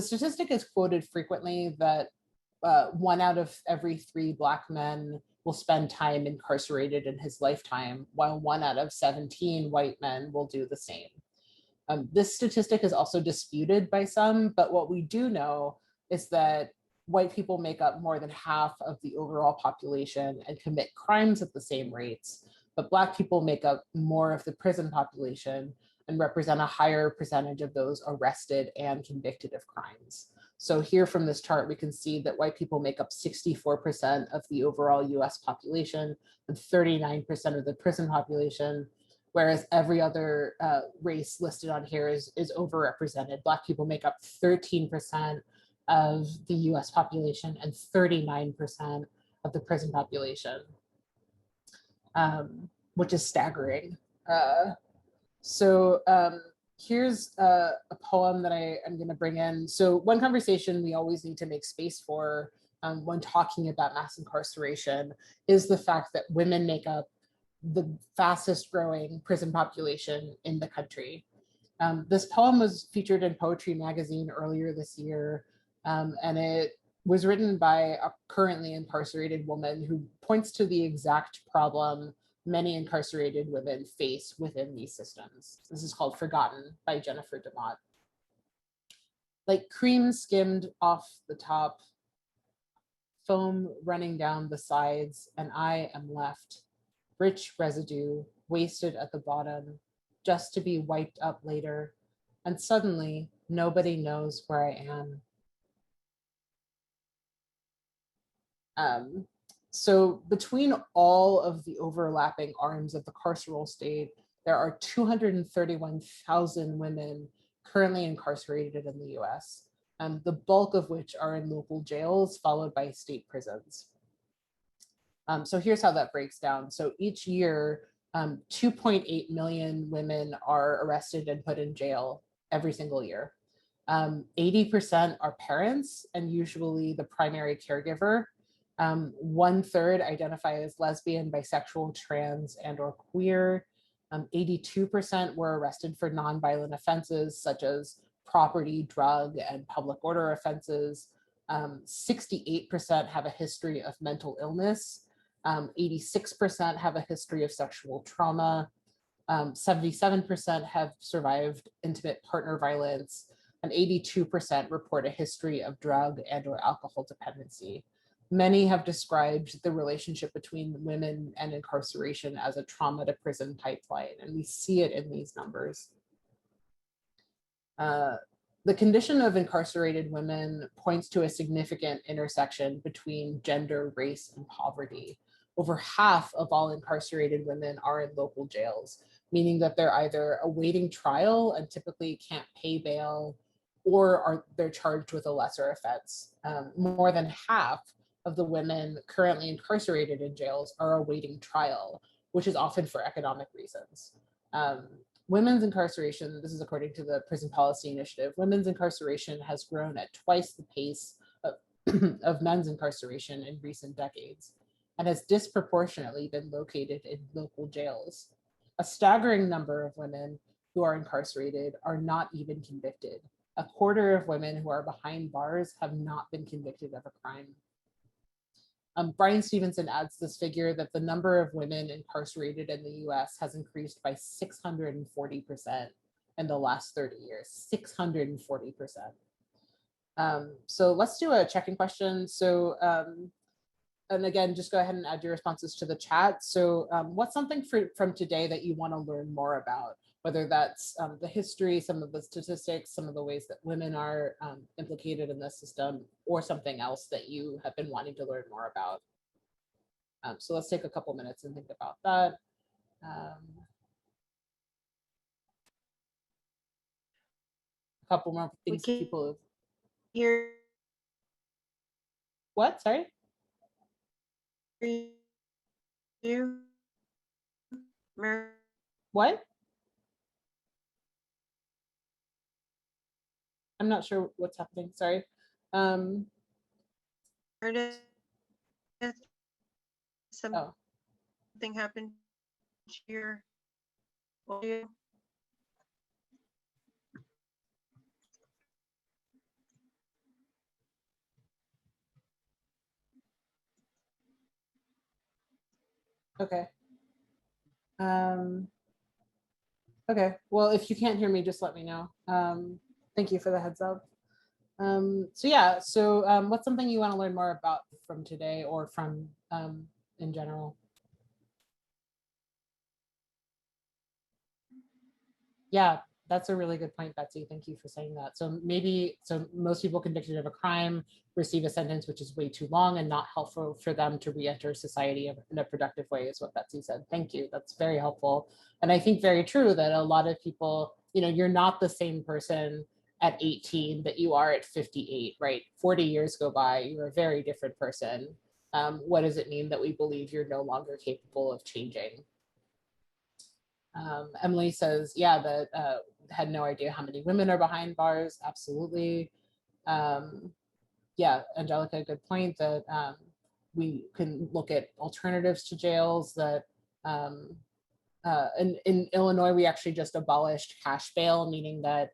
statistic is quoted frequently that 1 out of every 3 Black men will spend time incarcerated in his lifetime, while 1 out of 17 white men will do the same. This statistic is also disputed by some, but what we do know is that white people make up more than half of the overall population and commit crimes at the same rates, but Black people make up more of the prison population and represent a higher percentage of those arrested and convicted of crimes. So here from this chart, we can see that white people make up 64% of the overall US population and 39% of the prison population, whereas every other race listed on here is overrepresented. Black people make up 13% of the US population and 39% of the prison population, which is staggering. Here's a poem that I'm going to bring in. So one conversation we always need to make space for when talking about mass incarceration is the fact that women make up the fastest growing prison population in the country. This poem was featured in Poetry Magazine earlier this year, and it was written by a currently incarcerated woman who points to the exact problem many incarcerated women face within these systems. This is called Forgotten by Jennifer DeMott. Like cream skimmed off the top, foam running down the sides, and I am left, rich residue, wasted at the bottom, just to be wiped up later, and suddenly nobody knows where I am. So between all of the overlapping arms of the carceral state, there are 231,000 women currently incarcerated in the US, the bulk of which are in local jails, followed by state prisons. So here's how that breaks down. So each year, 2.8 million women are arrested and put in jail every single year. 80% are parents and usually the primary caregiver. 1/3 identify as lesbian, bisexual, trans, and or queer. 82% were arrested for nonviolent offenses such as property, drug, and public order offenses. 68% have a history of mental illness. 86% have a history of sexual trauma. 77% have survived intimate partner violence, and 82% report a history of drug and or alcohol dependency. Many have described the relationship between women and incarceration as a trauma to prison pipeline, and we see it in these numbers. The condition of incarcerated women points to a significant intersection between gender, race, and poverty. Over half of all incarcerated women are in local jails, meaning that they're either awaiting trial and typically can't pay bail, or they're charged with a lesser offense. More than half of the women currently incarcerated in jails are awaiting trial, which is often for economic reasons. Women's incarceration, this is according to the Prison Policy Initiative, women's incarceration has grown at twice the pace of men's incarceration in recent decades and has disproportionately been located in local jails. A staggering number of women who are incarcerated are not even convicted. A quarter of women who are behind bars have not been convicted of a crime. Brian Stevenson adds this figure that the number of women incarcerated in the US has increased by 640% in the last 30 years, 640%. So let's do a check-in question. So, and again, just go ahead and add your responses to the chat. So what's something from today that you want to learn more about? Whether that's the history, some of the statistics, some of the ways that women are implicated in the system, or something else that you have been wanting to learn more about. So let's take a couple minutes and think about that. A couple more things people have. Hear What? Sorry? you, What? I'm not sure what's happening. Sorry. Meredith, Oh, something happened to your audio? okay. Okay. Well, if you can't hear me, just let me know. Thank you for the heads up. So yeah, so what's something you want to learn more about from today or from in general? Yeah, that's a really good point, Betsy. Thank you for saying that. So maybe, so most people convicted of a crime receive a sentence which is way too long and not helpful for them to re-enter society in a productive way, is what Betsy said. Thank you. That's very helpful. And I think very true that a lot of people, you're not the same person at 18 that you are at 58, right? 40 years go by, you're a very different person. What does it mean that we believe you're no longer capable of changing? Emily says, yeah, that had no idea how many women are behind bars. Absolutely. Yeah, Angelica, good point that we can look at alternatives to jails that in Illinois, we actually just abolished cash bail, meaning that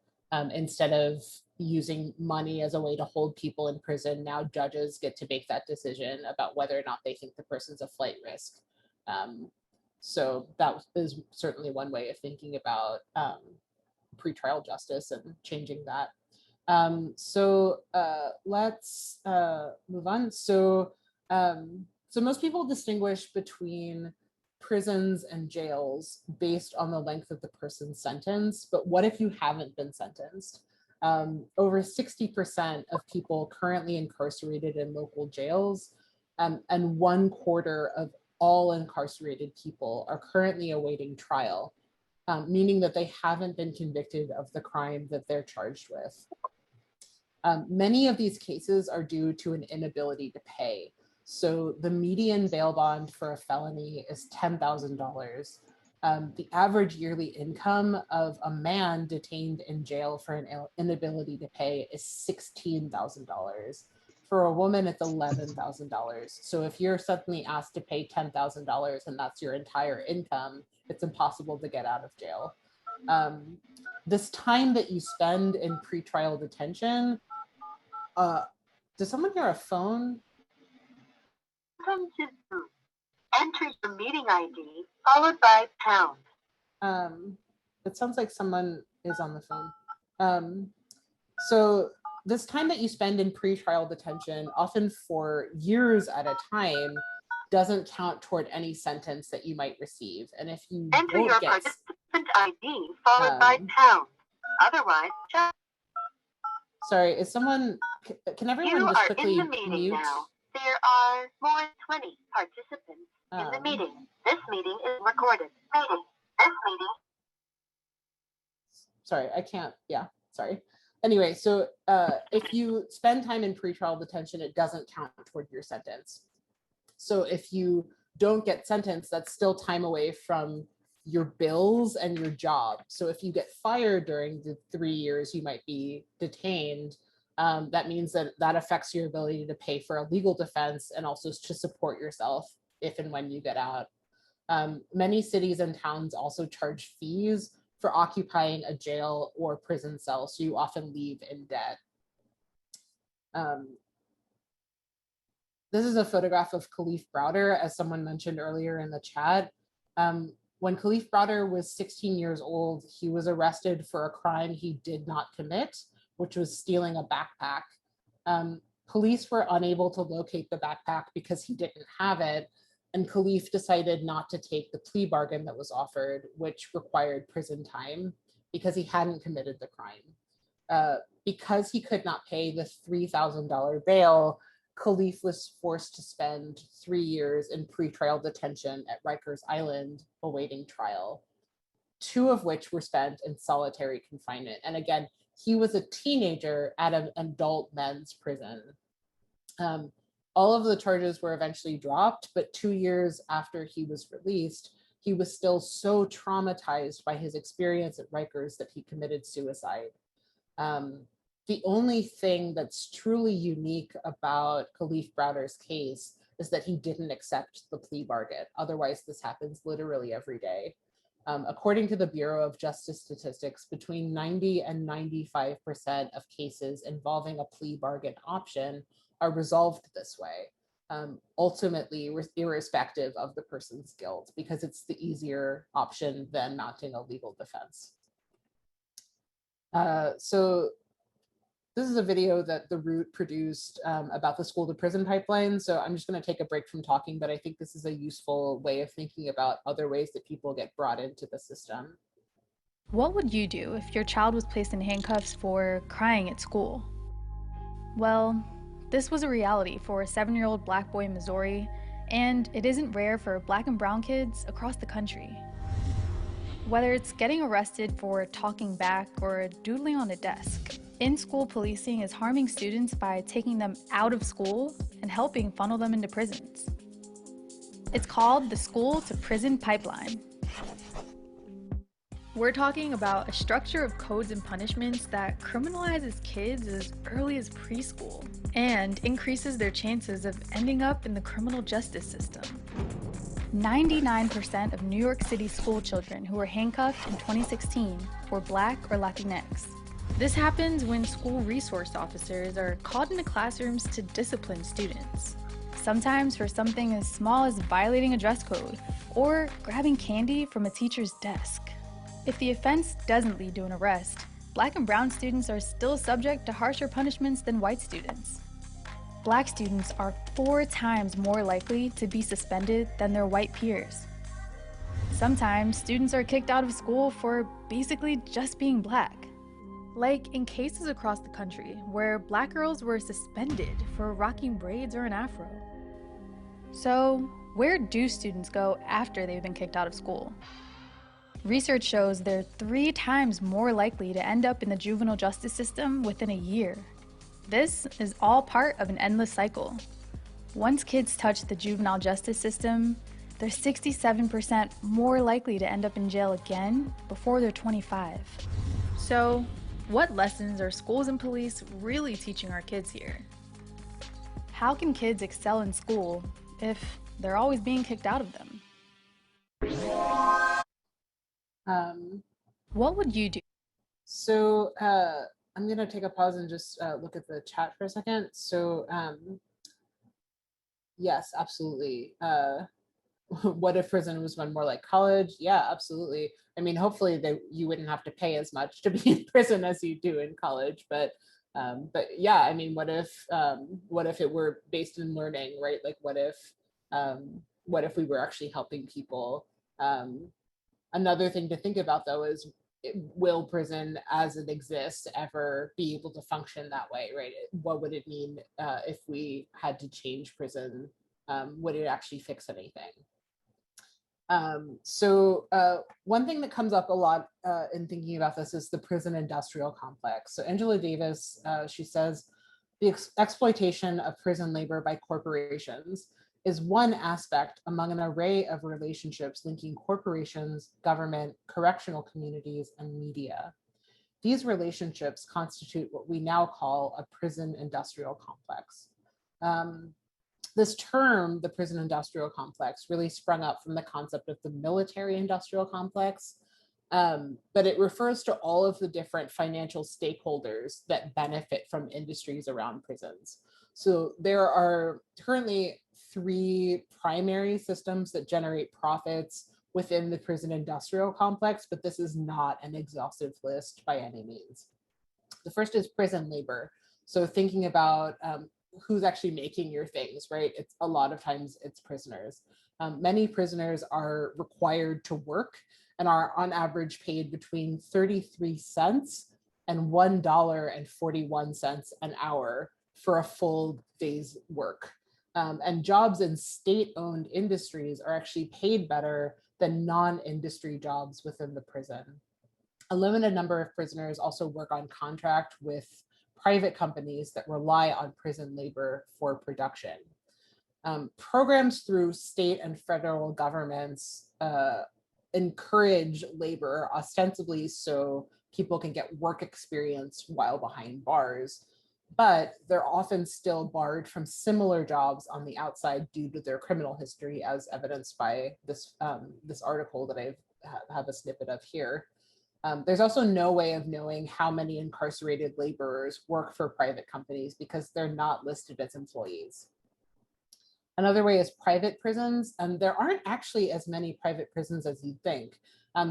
instead of using money as a way to hold people in prison, now judges get to make that decision about whether or not they think the person's a flight risk. So that is certainly one way of thinking about pretrial justice and changing that. So let's move on. So most people distinguish between prisons and jails based on the length of the person's sentence, but what if you haven't been sentenced? Over 60% of people currently incarcerated in local jails, and 1/4 of all incarcerated people are currently awaiting trial. meaning that they haven't been convicted of the crime that they're charged with. Many of these cases are due to an inability to pay. So the median bail bond for a felony is $10,000. The average yearly income of a man detained in jail for an inability to pay is $16,000. For a woman, it's $11,000. So if you're suddenly asked to pay $10,000 and that's your entire income, it's impossible to get out of jail. This time that you spend in pretrial detention, does someone hear a phone? Welcome to Zoom. Enter your meeting ID followed by pound. It sounds like someone is on the phone. So this time that you spend in pretrial detention, often for years at a time, doesn't count toward any sentence that you might receive. And if you Enter your don't get participant ID followed by pound. Otherwise, just sorry, is someone, can everyone you just are quickly in the meeting mute? now. There are more than 20 participants in the meeting. This meeting is recorded. This meeting. Sorry, I can't, yeah, sorry. Anyway, so if you spend time in pretrial detention, it doesn't count toward your sentence. So if you don't get sentenced, that's still time away from your bills and your job. So if you get fired during the 3 years you might be detained, that means that that affects your ability to pay for a legal defense and also to support yourself if and when you get out. Many cities and towns also charge fees for occupying a jail or prison cell, so you often leave in debt. This is a photograph of Khalif Browder, as someone mentioned earlier in the chat. When Khalif Browder was 16 years old, he was arrested for a crime he did not commit, which was stealing a backpack. Police were unable to locate the backpack because he didn't have it, and Khalif decided not to take the plea bargain that was offered, which required prison time because he hadn't committed the crime. Because he could not pay the $3,000 bail, Khalif was forced to spend 3 years in pretrial detention at Rikers Island awaiting trial, 2 of which were spent in solitary confinement. And again, he was a teenager at an adult men's prison. All of the charges were eventually dropped, but 2 years after he was released, he was still so traumatized by his experience at Rikers that he committed suicide. The only thing that's truly unique about Khalif Browder's case is that he didn't accept the plea bargain. Otherwise, this happens literally every day. According to the Bureau of Justice Statistics, between 90 and 95% of cases involving a plea bargain option are resolved this way, ultimately irrespective of the person's guilt, because it's the easier option than mounting a legal defense. So this is a video that The Root produced about the school to prison pipeline. So I'm just going to take a break from talking, but I think this is a useful way of thinking about other ways that people get brought into the system. What would you do if your child was placed in handcuffs for crying at school? Well, this was a reality for a 7-year-old black boy in Missouri, and it isn't rare for black and brown kids across the country. Whether it's getting arrested for talking back or doodling on a desk, in-school policing is harming students by taking them out of school and helping funnel them into prisons. It's called the school to prison pipeline. We're talking about a structure of codes and punishments that criminalizes kids as early as preschool and increases their chances of ending up in the criminal justice system. 99% of New York City school children who were handcuffed in 2016 were Black or Latinx. This happens when school resource officers are called into classrooms to discipline students, sometimes for something as small as violating a dress code or grabbing candy from a teacher's desk. If the offense doesn't lead to an arrest, Black and brown students are still subject to harsher punishments than white students. Black students are 4 times more likely to be suspended than their white peers. Sometimes students are kicked out of school for basically just being Black. Like in cases across the country where Black girls were suspended for rocking braids or an afro. So, where do students go after they've been kicked out of school? Research shows they're 3 times more likely to end up in the juvenile justice system within a year. This is all part of an endless cycle. Once kids touch the juvenile justice system, they're 67% more likely to end up in jail again before they're 25. So, what lessons are schools and police really teaching our kids here? How can kids excel in school if they're always being kicked out of them? What would you do? So I'm going to take a pause and just look at the chat for a second. So yes, absolutely. What if prison was one more like college? Yeah, absolutely. I mean, hopefully you wouldn't have to pay as much to be in prison as you do in college, but yeah, I mean, what if it were based in learning, right? Like what if we were actually helping people? Another thing to think about though is, will prison as it exists ever be able to function that way, right? What would it mean if we had to change prison? Would it actually fix anything? One thing that comes up a lot in thinking about this is the prison industrial complex. So Angela Davis, she says, the exploitation of prison labor by corporations is one aspect among an array of relationships linking corporations, government, correctional communities, and media. These relationships constitute what we now call a prison industrial complex. This term, the prison industrial complex, really sprung up from the concept of the military industrial complex, but it refers to all of the different financial stakeholders that benefit from industries around prisons. So there are currently 3 primary systems that generate profits within the prison industrial complex, but this is not an exhaustive list by any means. The first is prison labor. So thinking about who's actually making your things, right? It's a lot of times it's prisoners. Many prisoners are required to work and are on average paid between 33 cents and $1.41 an hour for a full day's work. And jobs in state-owned industries are actually paid better than non-industry jobs within the prison. A limited number of prisoners also work on contract with private companies that rely on prison labor for production. Programs through state and federal governments encourage labor, ostensibly so people can get work experience while behind bars, but they're often still barred from similar jobs on the outside due to their criminal history, as evidenced by this article that I have a snippet of here. There's also no way of knowing how many incarcerated laborers work for private companies because they're not listed as employees. Another way is private prisons. There aren't actually as many private prisons as you'd think.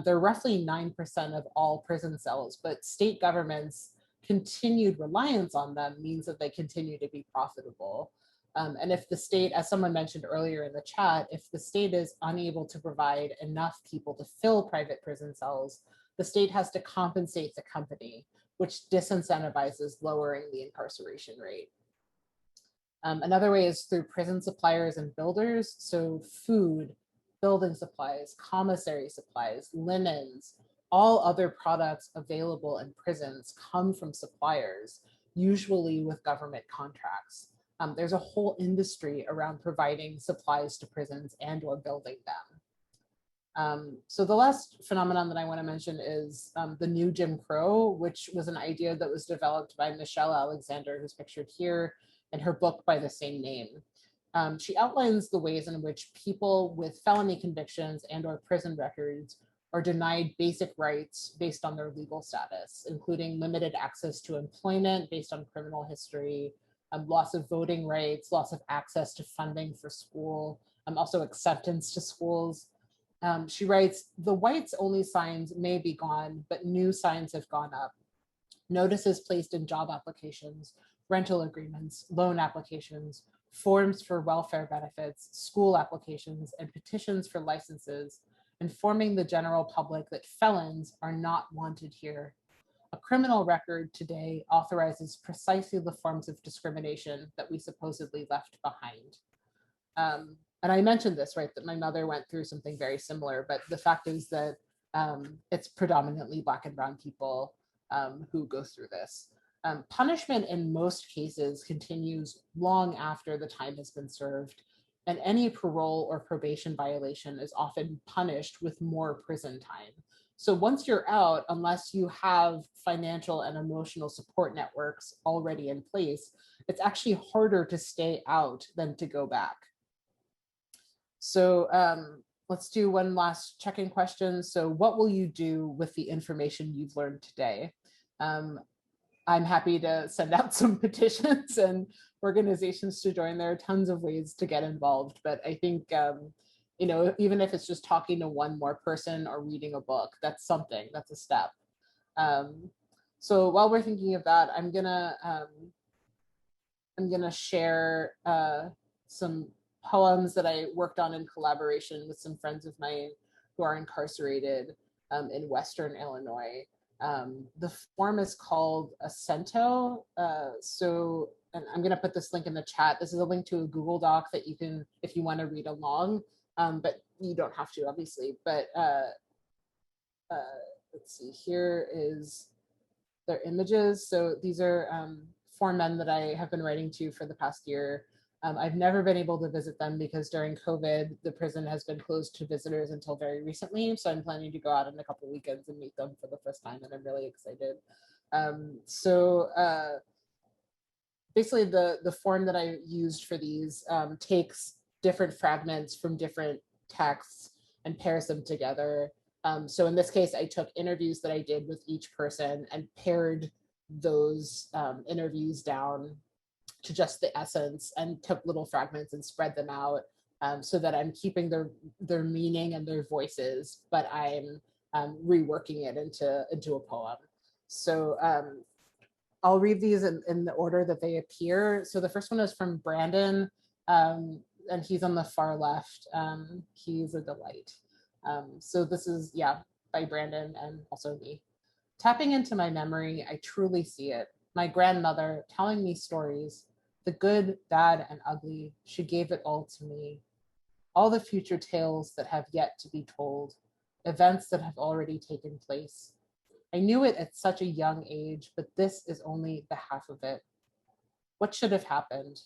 They're roughly 9% of all prison cells, but state governments' continued reliance on them means that they continue to be profitable. And if the state, as someone mentioned earlier in the chat, if the state is unable to provide enough people to fill private prison cells, the state has to compensate the company, which disincentivizes lowering the incarceration rate. Another way is through prison suppliers and builders. So food, building supplies, commissary supplies, linens, all other products available in prisons come from suppliers, usually with government contracts. There's a whole industry around providing supplies to prisons and or building them. So the last phenomenon that I want to mention is the new Jim Crow, which was an idea that was developed by Michelle Alexander, who's pictured here, in her book by the same name. She outlines the ways in which people with felony convictions and or prison records are denied basic rights based on their legal status, including limited access to employment based on criminal history, loss of voting rights, loss of access to funding for school, also acceptance to schools. She writes, the whites only signs may be gone, but new signs have gone up. Notices placed in job applications, rental agreements, loan applications, forms for welfare benefits, school applications, and petitions for licenses, informing the general public that felons are not wanted here. A criminal record today authorizes precisely the forms of discrimination that we supposedly left behind. And I mentioned this, right, that my mother went through something very similar, but the fact is that it's predominantly Black and brown people who go through this. Punishment in most cases continues long after the time has been served, and any parole or probation violation is often punished with more prison time. So once you're out, unless you have financial and emotional support networks already in place, it's actually harder to stay out than to go back. So let's do one last check-in question. So what will you do with the information you've learned today? I'm happy to send out some petitions and organizations to join. There are tons of ways to get involved, but I think, you know, even if it's just talking to one more person or reading a book, that's something, that's a step. So while we're thinking of that, I'm gonna share some poems that I worked on in collaboration with some friends of mine who are incarcerated in Western Illinois. The form is called Acento. And I'm going to put this link in the chat. This is a link to a Google Doc that you can, if you want to read along, but you don't have to, obviously. But let's see, here is their images. So these are 4 men that I have been writing to for the past year. I've never been able to visit them because during COVID, the prison has been closed to visitors until very recently. So I'm planning to go out in a couple of weekends and meet them for the first time, and I'm really excited. Basically, the form that I used for these takes different fragments from different texts and pairs them together. So in this case, I took interviews that I did with each person and paired those interviews down to just the essence and took little fragments and spread them out so that I'm keeping their meaning and their voices, but I'm reworking it into a poem. So I'll read these in the order that they appear. So the first one is from Brandon, and he's on the far left. He's a delight. So this is, by Brandon and also me. Tapping into my memory, I truly see it. My grandmother telling me stories, the good, bad, and ugly, she gave it all to me. All the future tales that have yet to be told, events that have already taken place. I knew it at such a young age, but this is only the half of it. What should have happened?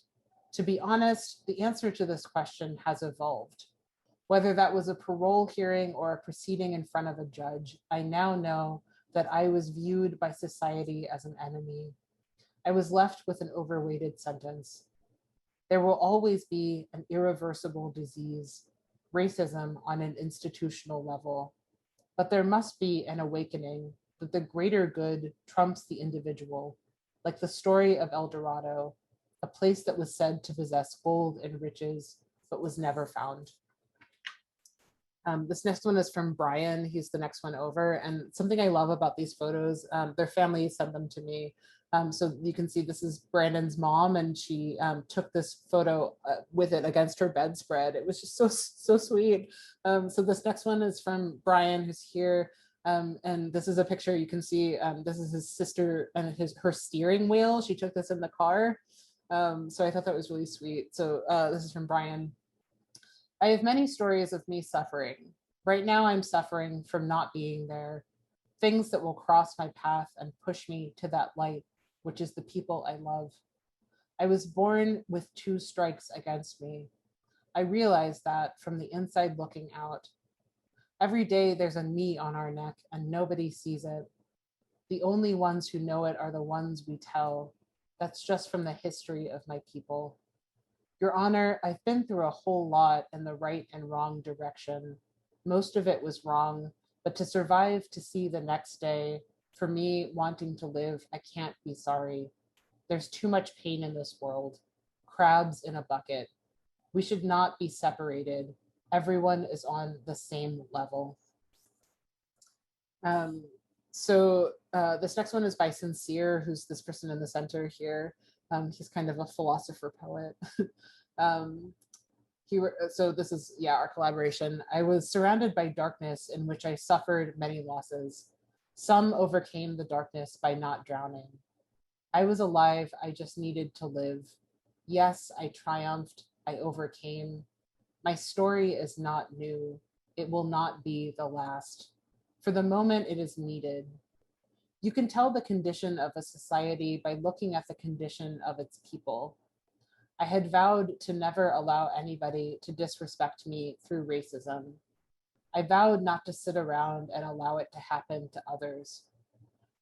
To be honest, the answer to this question has evolved. Whether that was a parole hearing or a proceeding in front of a judge, I now know that I was viewed by society as an enemy. I was left with an overweighted sentence. There will always be an irreversible disease, racism on an institutional level, but there must be an awakening that the greater good trumps the individual, like the story of El Dorado, a place that was said to possess gold and riches, but was never found. This next one is from Brian. He's the next one over. And something I love about these photos, their family sent them to me. So you can see this is Brandon's mom, and she took this photo with it against her bedspread. It was just so sweet. So this next one is from Brian, who's here. And this is a picture you can see. This is his sister and her steering wheel. She took this in the car. So I thought that was really sweet. So this is from Brian. I have many stories of me suffering. Right now I'm suffering from not being there. Things that will cross my path and push me to that light, which is the people I love. I was born with 2 strikes against me. I realize that from the inside looking out. Every day there's a knee on our neck and nobody sees it. The only ones who know it are the ones we tell. That's just from the history of my people. Your Honor, I've been through a whole lot in the right and wrong direction. Most of it was wrong, but to survive to see the next day, for me wanting to live, I can't be sorry. There's too much pain in this world. Crabs in a bucket. We should not be separated. Everyone is on the same level. This next one is by Sincere, who's this person in the center here. He's kind of a philosopher poet. So this is, our collaboration. I was surrounded by darkness in which I suffered many losses. Some overcame the darkness by not drowning. I was alive, I just needed to live. Yes, I triumphed, I overcame. My story is not new. It will not be the last. For the moment, it is needed. You can tell the condition of a society by looking at the condition of its people. I had vowed to never allow anybody to disrespect me through racism. I vowed not to sit around and allow it to happen to others.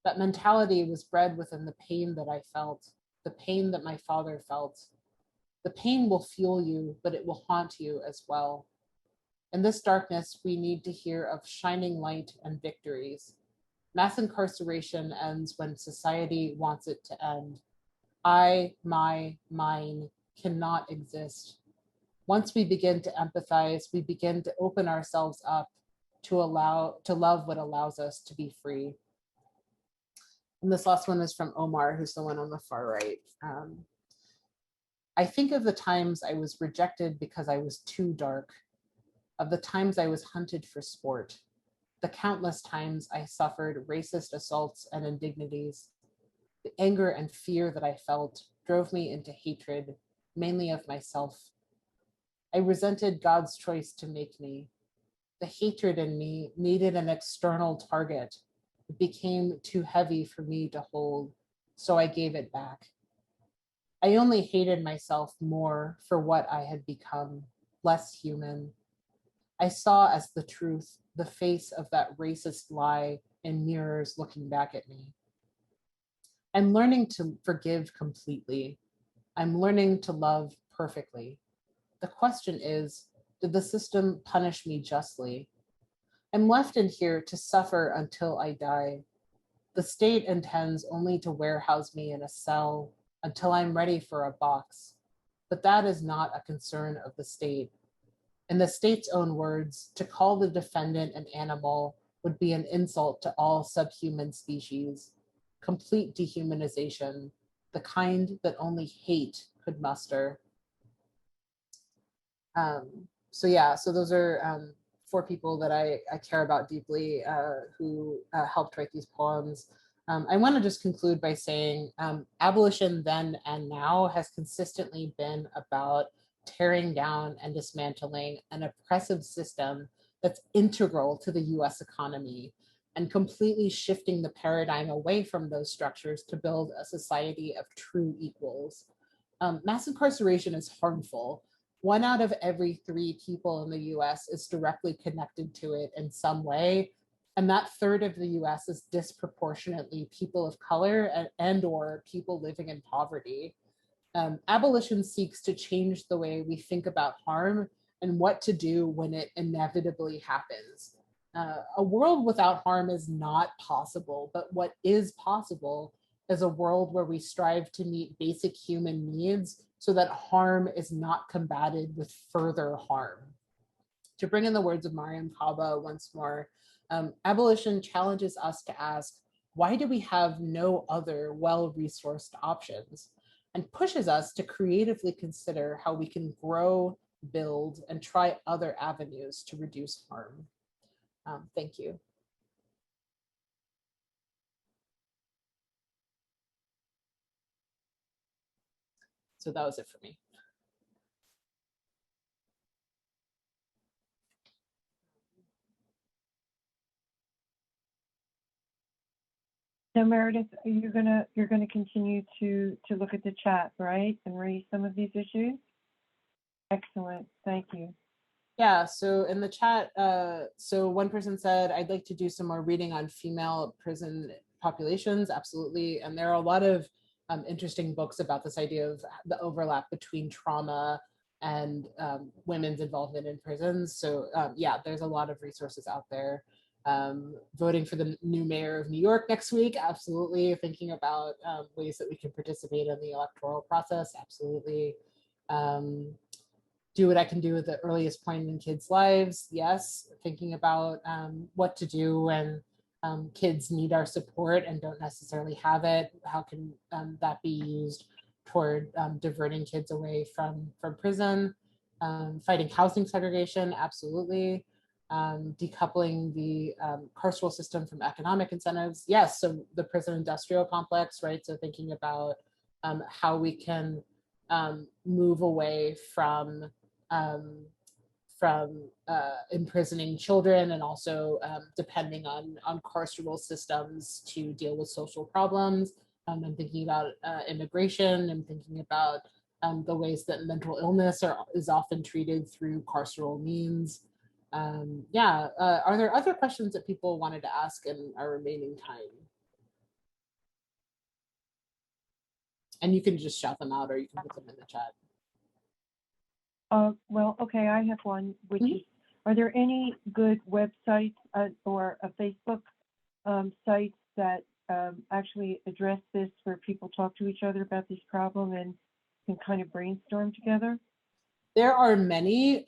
That mentality was bred within the pain that I felt, the pain that my father felt. The pain will fuel you, but it will haunt you as well. In this darkness, we need to hear of shining light and victories. Mass incarceration ends when society wants it to end. I, my, mine cannot exist. Once we begin to empathize, we begin to open ourselves up to love what allows us to be free. And this last one is from Omar, who's the one on the far right. I think of the times I was rejected because I was too dark, of the times I was hunted for sport, the countless times I suffered racist assaults and indignities. The anger and fear that I felt drove me into hatred, mainly of myself. I resented God's choice to make me. The hatred in me needed an external target. It became too heavy for me to hold, so I gave it back. I only hated myself more for what I had become, less human. I saw as the truth the face of that racist lie in mirrors looking back at me. I'm learning to forgive completely. I'm learning to love perfectly. The question is, did the system punish me justly? I'm left in here to suffer until I die. The state intends only to warehouse me in a cell until I'm ready for a box. But that is not a concern of the state. In the state's own words, to call the defendant an animal would be an insult to all subhuman species, complete dehumanization, the kind that only hate could muster. So those are 4 people that I care about deeply who helped write these poems. I want to just conclude by saying abolition then and now has consistently been about tearing down and dismantling an oppressive system that's integral to the US economy and completely shifting the paradigm away from those structures to build a society of true equals. Mass incarceration is harmful. 1 out of every 3 people in the US is directly connected to it in some way. And that third of the US is disproportionately people of color and or people living in poverty. Abolition seeks to change the way we think about harm and what to do when it inevitably happens. A world without harm is not possible, but what is possible is a world where we strive to meet basic human needs so that harm is not combated with further harm. To bring in the words of Mariam Kaba once more, abolition challenges us to ask, why do we have no other well-resourced options? And pushes us to creatively consider how we can grow, build, and try other avenues to reduce harm. Thank you. So that was it for me. So Meredith, you're gonna continue to look at the chat, right, and raise some of these issues? Excellent, thank you. Yeah, so in the chat, so one person said, I'd like to do some more reading on female prison populations, absolutely. And there are a lot of interesting books about this idea of the overlap between trauma and women's involvement in prisons. So yeah, there's a lot of resources out there. Voting for the new mayor of New York next week, absolutely. Thinking about ways that we can participate in the electoral process, absolutely. Do what I can do at the earliest point in kids' lives, yes. Thinking about what to do when kids need our support and don't necessarily have it. How can that be used toward diverting kids away from prison? Fighting housing segregation, absolutely. Decoupling the carceral system from economic incentives, yes. So the prison industrial complex, right? So thinking about how we can move away from from imprisoning children, and also depending on carceral systems to deal with social problems. I'm thinking about immigration. I'm thinking about the ways that mental illness is often treated through carceral means. Are there other questions that people wanted to ask in our remaining time? And you can just shout them out, or you can put them in the chat. Well, okay, I have one, which is, are there any good websites or a Facebook sites that actually address this, where people talk to each other about this problem and can kind of brainstorm together? There are many.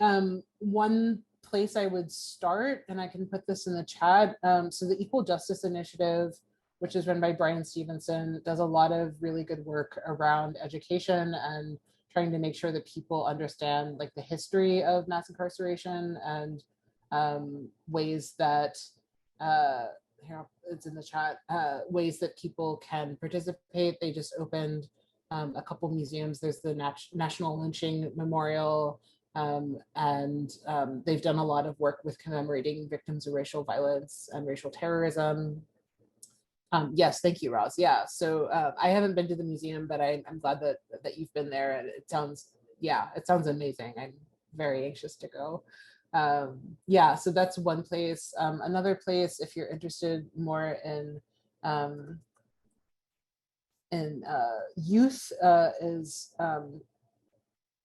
One place I would start, and I can put this in the chat, so the Equal Justice Initiative, which is run by Brian Stevenson, does a lot of really good work around education and trying to make sure that people understand like the history of mass incarceration and ways that, here, it's in the chat, ways that people can participate. They just opened a couple museums. There's the National Lynching Memorial, and they've done a lot of work with commemorating victims of racial violence and racial terrorism. Yes, thank you, Roz. Yeah, so I haven't been to the museum, but I'm glad that you've been there, and it sounds amazing. I'm very anxious to go. Yeah, so that's one place. Another place, if you're interested more in youth, is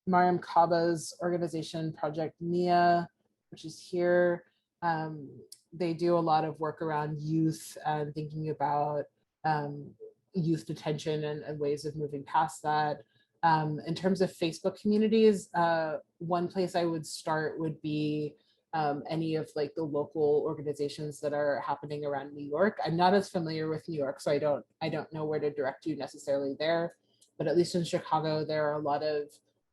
Mariam Kaba's organization, Project Nia, which is here. They do a lot of work around youth and thinking about youth detention and ways of moving past that. In terms of Facebook communities, one place I would start would be any of like the local organizations that are happening around New York. I'm not as familiar with New York, so I don't know where to direct you necessarily there, but at least in Chicago, there are a lot of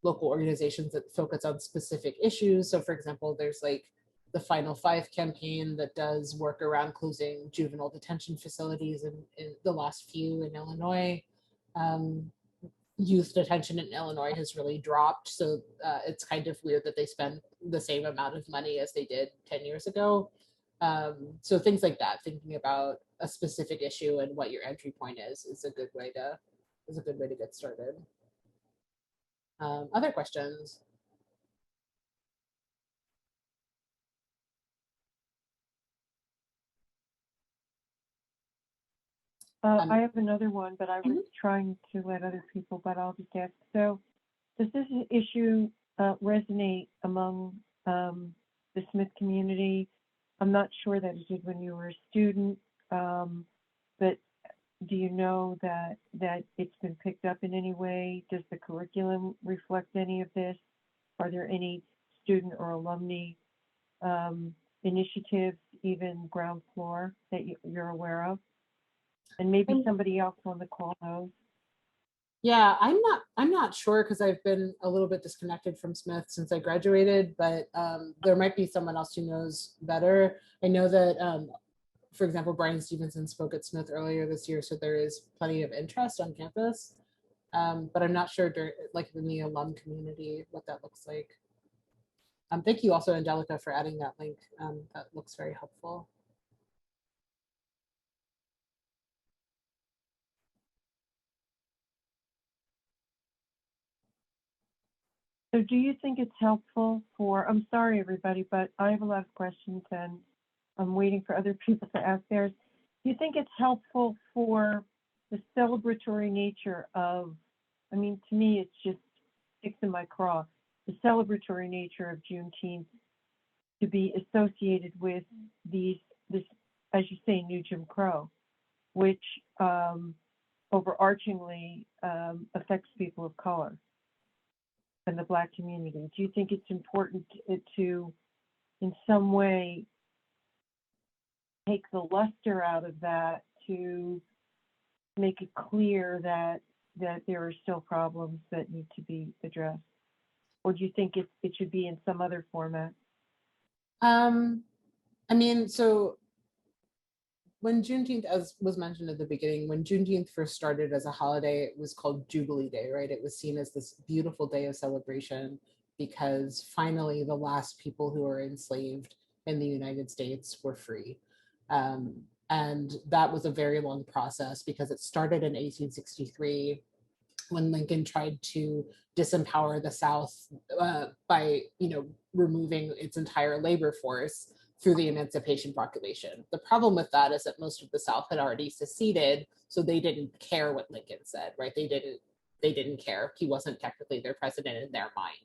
local organizations that focus on specific issues. So for example, there's like the Final Five campaign that does work around closing juvenile detention facilities in the last few in Illinois. Youth detention in Illinois has really dropped. So it's kind of weird that they spend the same amount of money as they did 10 years ago. So things like that, thinking about a specific issue and what your entry point is a good way to get started. Other questions? I have another one, but I was trying to let other people, but I'll just ask. So does this issue resonate among the Smith community? I'm not sure that it did when you were a student, but do you know that it's been picked up in any way? Does the curriculum reflect any of this? Are there any student or alumni initiatives, even ground floor, that you're aware of? And maybe somebody else on the call knows. Yeah, I'm not sure, because I've been a little bit disconnected from Smith since I graduated, but there might be someone else who knows better. I know that, for example, Brian Stevenson spoke at Smith earlier this year, so there is plenty of interest on campus, but I'm not sure like in the alum community what that looks like. Thank you also, Angelica, for adding that link. That looks very helpful. So do you think it's helpful for, I'm sorry, everybody, but I have a lot of questions and I'm waiting for other people to ask theirs. Do you think it's helpful for the celebratory nature of, I mean, to me, it's just sticks in my craw, the celebratory nature of Juneteenth to be associated with this, as you say, new Jim Crow, which overarchingly affects people of color and the Black community? Do you think it's important to, in some way, take the luster out of that to make it clear that there are still problems that need to be addressed? Or do you think it should be in some other format? I mean, so when Juneteenth, as was mentioned at the beginning, when Juneteenth first started as a holiday, it was called Jubilee Day, right? It was seen as this beautiful day of celebration because finally the last people who were enslaved in the United States were free. And that was a very long process because it started in 1863 when Lincoln tried to disempower the South by, removing its entire labor force through the Emancipation Proclamation. The problem with that is that most of the South had already seceded, so they didn't care what Lincoln said, right? They didn't care. He wasn't technically their president in their mind.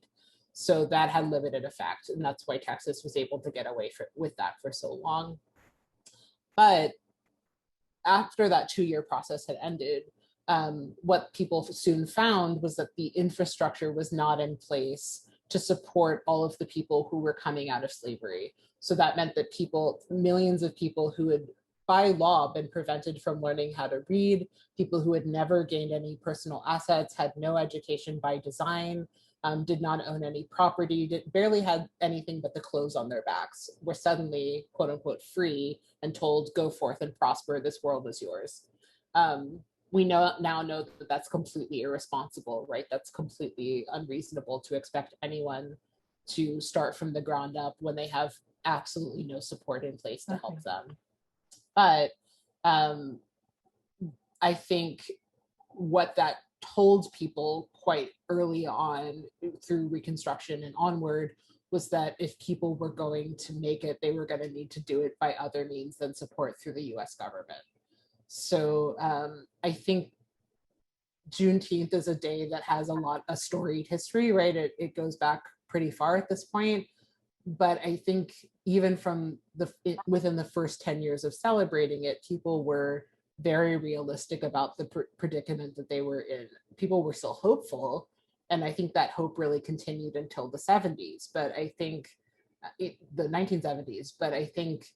So that had limited effect, and that's why Texas was able to get away with that for so long. But after that 2-year process had ended, what people soon found was that the infrastructure was not in place to support all of the people who were coming out of slavery. So that meant that millions of people who had by law been prevented from learning how to read, people who had never gained any personal assets, had no education by design, did not own any property, barely had anything but the clothes on their backs, were suddenly, quote unquote, free and told, go forth and prosper, this world is yours. We now know that that's completely irresponsible, right? That's completely unreasonable to expect anyone to start from the ground up when they have absolutely no support in place to help them. But I think what that told people quite early on through Reconstruction and onward was that if people were going to make it, they were going to need to do it by other means than support through the US government. So I think Juneteenth is a day that has a storied history, right? It goes back pretty far at this point. But I think even from within the first 10 years of celebrating it, people were very realistic about the predicament that they were in. People were still hopeful. And I think that hope really continued until the 70s, but I think the 1970s, but I think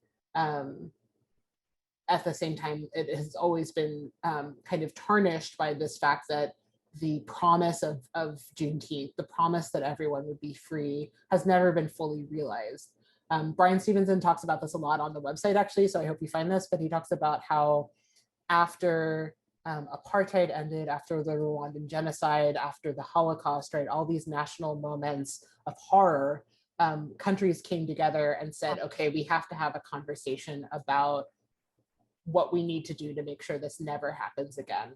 at the same time, it has always been kind of tarnished by this fact that the promise of Juneteenth, the promise that everyone would be free, has never been fully realized. Brian Stevenson talks about this a lot on the website, actually, so I hope you find this, but he talks about how after apartheid ended, after the Rwandan genocide, after the Holocaust, right, all these national moments of horror, countries came together and said, okay, we have to have a conversation about what we need to do to make sure this never happens again.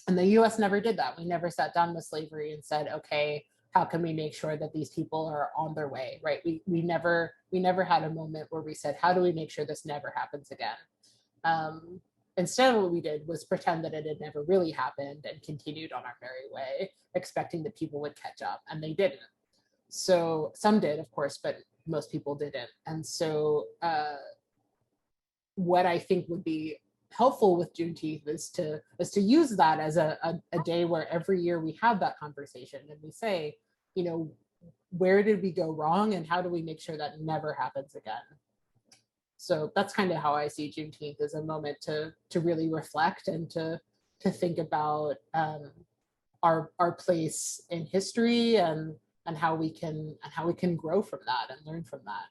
And the US never did that. We never sat down with slavery and said, okay, how can we make sure that these people are on their way, right? We never had a moment where we said, how do we make sure this never happens again? Instead, what we did was pretend that it had never really happened and continued on our merry way, expecting that people would catch up, and they didn't. So some did, of course, but most people didn't. And so what I think would be helpful with Juneteenth is to use that as a day where every year we have that conversation and we say, where did we go wrong and how do we make sure that never happens again? So that's kind of how I see Juneteenth, as a moment to really reflect and to think about our place in history and how we can grow from that and learn from that.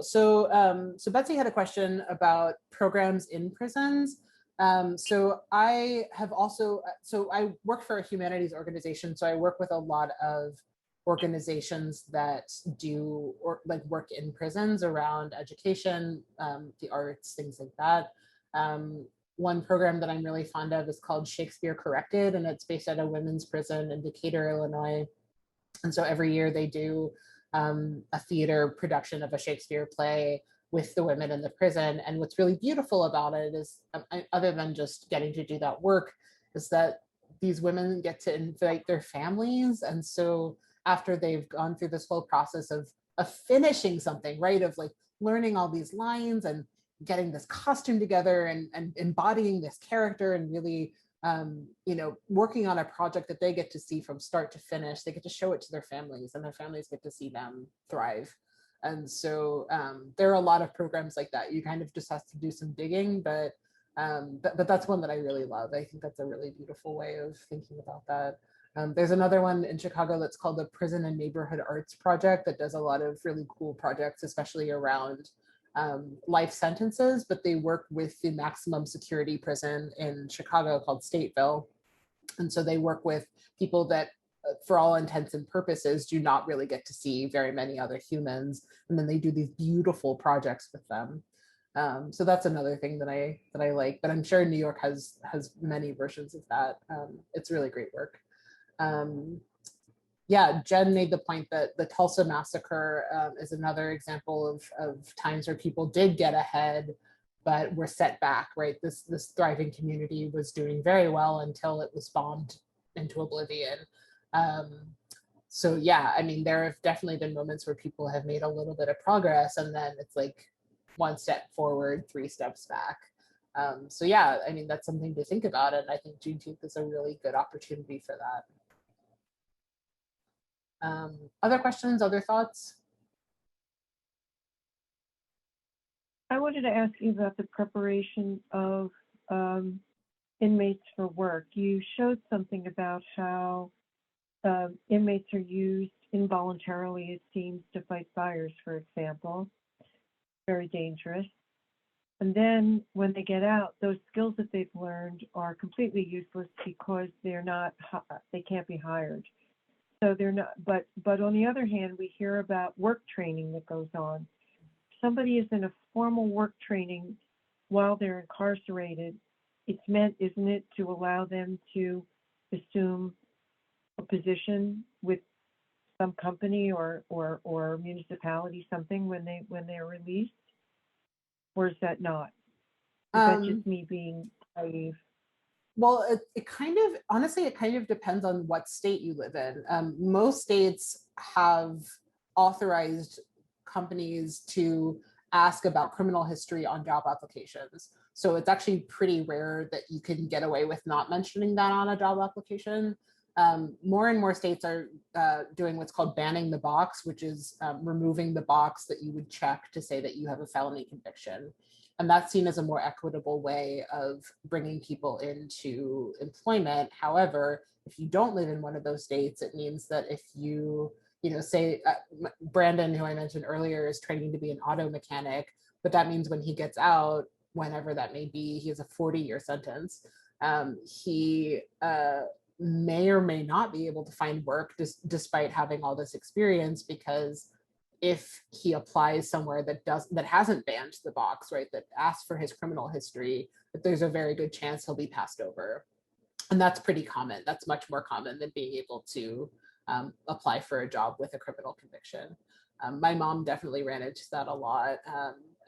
So Betsy had a question about programs in prisons. So I have also, I work for a humanities organization. So I work with a lot of organizations that do work in prisons around education, the arts, things like that. One program that I'm really fond of is called Shakespeare Corrected, and it's based at a women's prison in Decatur, Illinois. And so every year they do a theater production of a Shakespeare play with the women in the prison. And what's really beautiful about it is, other than just getting to do that work, is that these women get to invite their families. And so after they've gone through this whole process of finishing something, right, of learning all these lines and getting this costume together and embodying this character and really working on a project that they get to see from start to finish, they get to show it to their families and their families get to see them thrive. And so there are a lot of programs like that. You kind of just have to do some digging, but that's one that I really love. I think that's a really beautiful way of thinking about that. There's another one in Chicago that's called the Prison and Neighborhood Arts Project that does a lot of really cool projects, especially around life sentences, but they work with the maximum security prison in Chicago called Stateville. And so they work with people that, for all intents and purposes, do not really get to see very many other humans. And then they do these beautiful projects with them. So that's another thing that I like, but I'm sure New York has many versions of that. It's really great work. Yeah, Jen made the point that the Tulsa massacre is another example of times where people did get ahead, but were set back, right? This thriving community was doing very well until it was bombed into oblivion. So yeah, I mean, there have definitely been moments where people have made a little bit of progress, and then it's like one step forward, 3 steps back. So yeah, I mean, that's something to think about, and I think Juneteenth is a really good opportunity for that. Other questions, other thoughts? I wanted to ask you about the preparation of inmates for work. You showed something about how inmates are used involuntarily, it seems, to fight fires, for example. Very dangerous. And then when they get out, those skills that they've learned are completely useless because they can't be hired. So they're not, but on the other hand, we hear about work training that goes on. Somebody is in a formal work training while they're incarcerated. It's meant, isn't it, to allow them to assume a position with some company or municipality, something when they're released? Or is that not? Is that just me being naive? Well, it kind of, honestly, it kind of depends on what state you live in. Most states have authorized companies to ask about criminal history on job applications. So it's actually pretty rare that you can get away with not mentioning that on a job application. More and more states are doing what's called banning the box, which is removing the box that you would check to say that you have a felony conviction. And that's seen as a more equitable way of bringing people into employment. However, if you don't live in one of those states, it means that if you say Brandon, who I mentioned earlier, is training to be an auto mechanic, but that means when he gets out, whenever that may be, he has a 40-year sentence. He may or may not be able to find work despite having all this experience, because if he applies somewhere that hasn't banned the box, right, that asks for his criminal history, that there's a very good chance he'll be passed over. And that's pretty common. That's much more common than being able to apply for a job with a criminal conviction. My mom definitely ran into that a lot,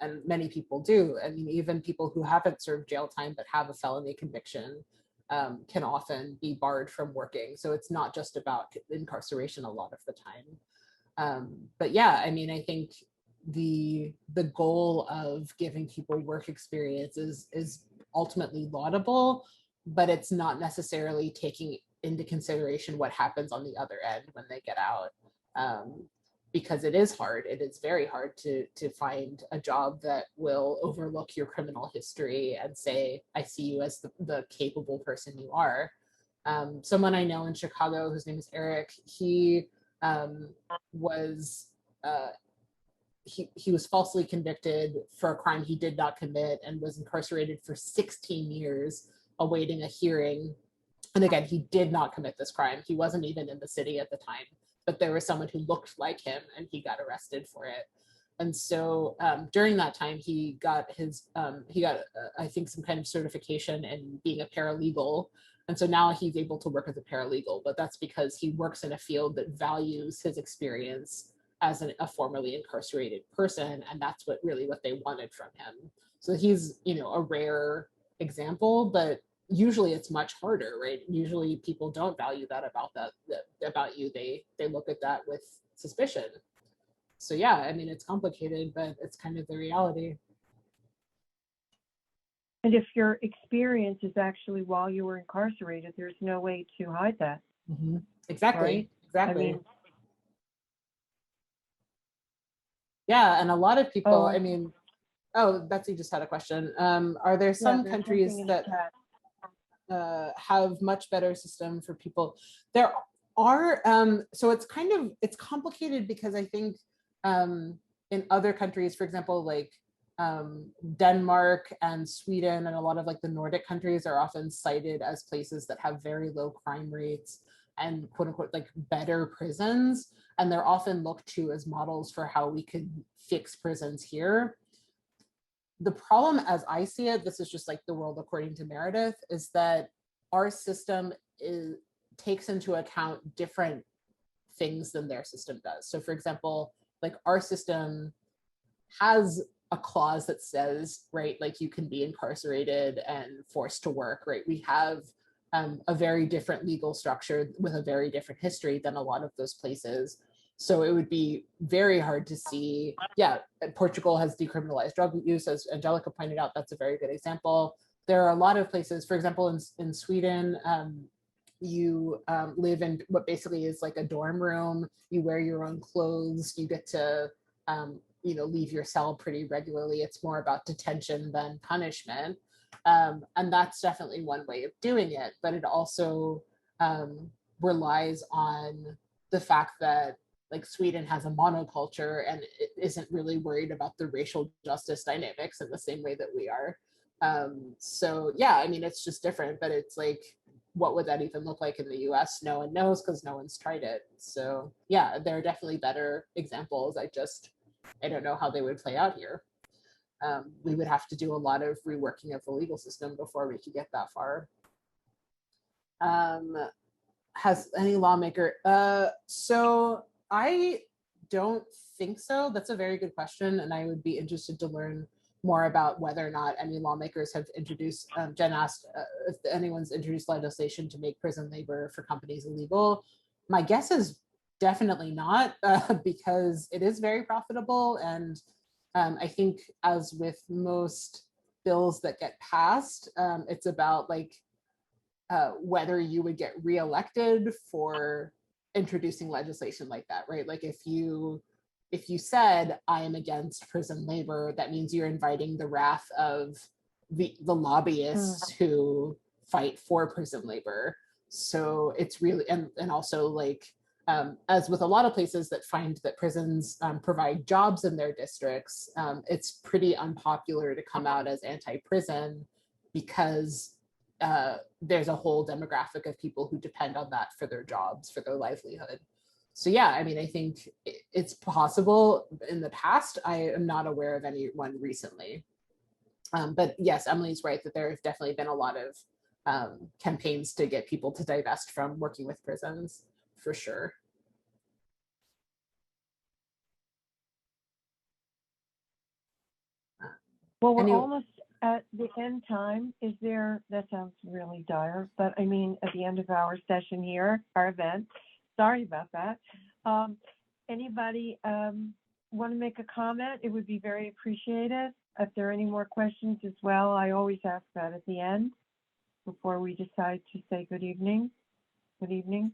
and many people do. I mean, even people who haven't served jail time but have a felony conviction can often be barred from working. So it's not just about incarceration a lot of the time. But yeah, I mean, I think the goal of giving people work experience is ultimately laudable, but it's not necessarily taking into consideration what happens on the other end when they get out. Because it is hard. It is very hard to find a job that will overlook your criminal history and say, I see you as the capable person you are. Someone I know in Chicago, whose name is Eric, he was falsely convicted for a crime he did not commit and was incarcerated for 16 years awaiting a hearing. And again, he did not commit this crime. He wasn't even in the city at the time, but there was someone who looked like him and he got arrested for it. And so during that time, he got I think some kind of certification in being a paralegal. And so now he's able to work as a paralegal, but that's because he works in a field that values his experience as a formerly incarcerated person. And that's what they wanted from him. So he's, a rare example, but usually it's much harder, right? Usually people don't value that about you. They look at that with suspicion. So yeah, I mean, it's complicated, but it's kind of the reality. And if your experience is actually while you were incarcerated, there's no way to hide that. Mm-hmm. Exactly. Right? Exactly. I mean, yeah, and a lot of people, Betsy just had a question. Are there some countries that have much better system for people? There are, so it's complicated because I think in other countries, for example, like Denmark and Sweden and a lot of like the Nordic countries are often cited as places that have very low crime rates and quote unquote like better prisons. And they're often looked to as models for how we could fix prisons here. The problem as I see it, this is just like the world according to Meredith, is that our system takes into account different things than their system does. So for example, like our system has a clause that says, right, like you can be incarcerated and forced to work, right? We have a very different legal structure with a very different history than a lot of those places. So it would be very hard to see, yeah, Portugal has decriminalized drug use, as Angelica pointed out, that's a very good example. There are a lot of places, for example, in Sweden, you live in what basically is like a dorm room, you wear your own clothes, you get to leave your cell pretty regularly. It's more about detention than punishment. And that's definitely one way of doing it, but it also relies on the fact that like Sweden has a monoculture and it isn't really worried about the racial justice dynamics in the same way that we are. So yeah, I mean, it's just different, but it's like, what would that even look like in the US? No one knows because no one's tried it. So yeah, there are definitely better examples. I don't know how they would play out here. We would have to do a lot of reworking of the legal system before we could get that far. Has any lawmaker? So I don't think so. That's a very good question. And I would be interested to learn more about whether or not any lawmakers have introduced, Jen asked if anyone's introduced legislation to make prison labor for companies illegal. My guess is definitely not, because it is very profitable. And I think as with most bills that get passed, it's about like whether you would get reelected for introducing legislation like that, right? Like if you said, I am against prison labor, that means you're inviting the wrath of the lobbyists who fight for prison labor. So it's really, and also like, as with a lot of places that find that prisons provide jobs in their districts, it's pretty unpopular to come out as anti-prison because there's a whole demographic of people who depend on that for their jobs, for their livelihood. So yeah, I mean, I think it's possible in the past. I am not aware of anyone recently. But yes, Emily's right that there have definitely been a lot of campaigns to get people to divest from working with prisons, for sure. Well, we're almost at the end time. That sounds really dire, but I mean, at the end of our session here, our event, sorry about that. Anybody want to make a comment? It would be very appreciated. If there are any more questions as well, I always ask that at the end before we decide to say good evening. Good evening.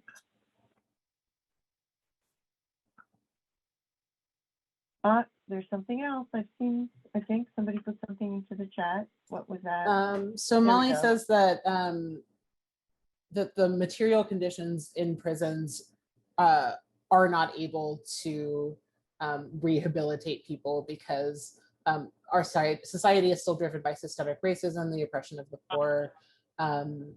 There's something else I've seen. I think somebody put something into the chat. What was that? So Molly says that that the material conditions in prisons are not able to rehabilitate people because our society is still driven by systemic racism, the oppression of the poor. And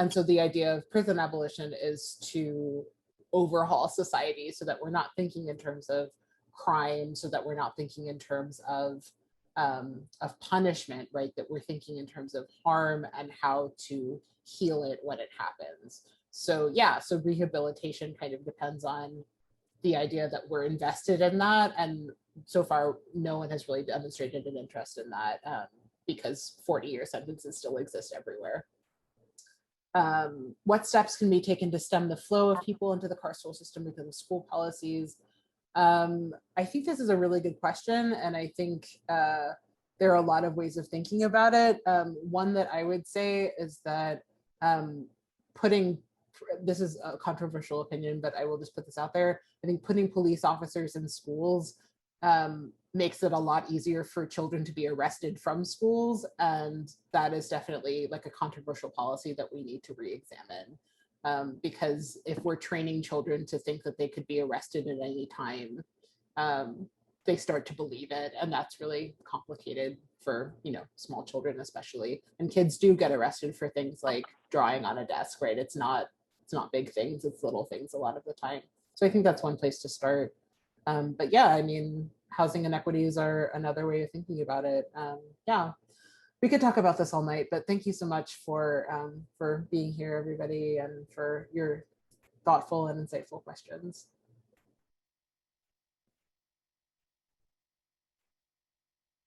so the idea of prison abolition is to overhaul society so that we're not thinking in terms of crime, so that we're not thinking in terms of punishment, right? That we're thinking in terms of harm and how to heal it when it happens. So yeah, so rehabilitation kind of depends on the idea that we're invested in that. And so far, no one has really demonstrated an interest in that because 40-year sentences still exist everywhere. What steps can be taken to stem the flow of people into the carceral system because of school policies? I think this is a really good question. And I think there are a lot of ways of thinking about it. One that I would say is that this is a controversial opinion, but I will just put this out there. I think putting police officers in schools makes it a lot easier for children to be arrested from schools. And that is definitely like a controversial policy that we need to re-examine. Because if we're training children to think that they could be arrested at any time, they start to believe it, and that's really complicated for, you know, small children especially. And kids do get arrested for things like drawing on a desk, right? It's not big things, it's little things a lot of the time. So I think that's one place to start. But yeah, I mean, housing inequities are another way of thinking about it. Yeah, we could talk about this all night, but thank you so much for being here, everybody, and for your thoughtful and insightful questions.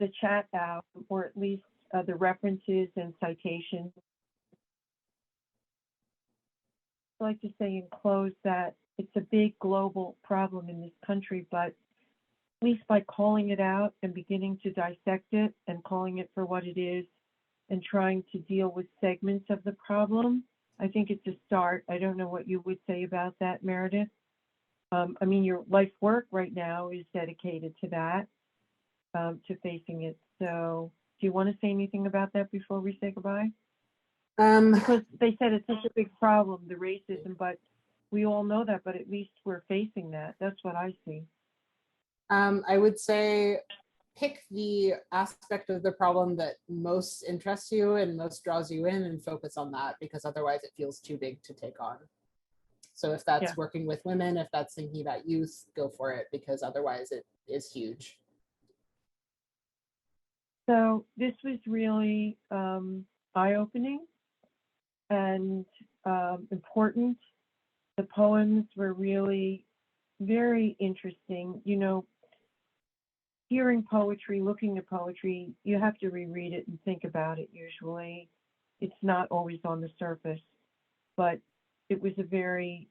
The chat out, or at least the references and citations. I'd like to say in close that it's a big global problem in this country, but at least by calling it out and beginning to dissect it and calling it for what it is and trying to deal with segments of the problem, I think it's a start. I don't know what you would say about that, Meredith. I mean, your life work right now is dedicated to that, to facing it. So do you want to say anything about that before we say goodbye? Because they said it's such a big problem, the racism, but we all know that, but at least we're facing that. That's what I see. I would say pick the aspect of the problem that most interests you and most draws you in and focus on that, because otherwise it feels too big to take on. So if that's working with women, if that's thinking about youth, go for it, because otherwise it is huge. So this was really eye-opening and important. The poems were really very interesting. You know, hearing poetry, looking at poetry, you have to reread it and think about it usually. It's not always on the surface, but it was a very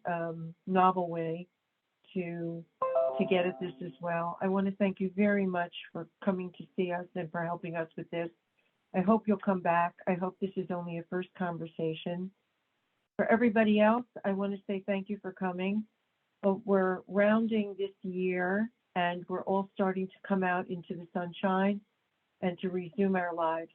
novel way to get at this as well. I want to thank you very much for coming to see us and for helping us with this. I hope you'll come back. I hope this is only a first conversation. For everybody else, I want to say thank you for coming. But we're rounding this year and we're all starting to come out into the sunshine and to resume our lives.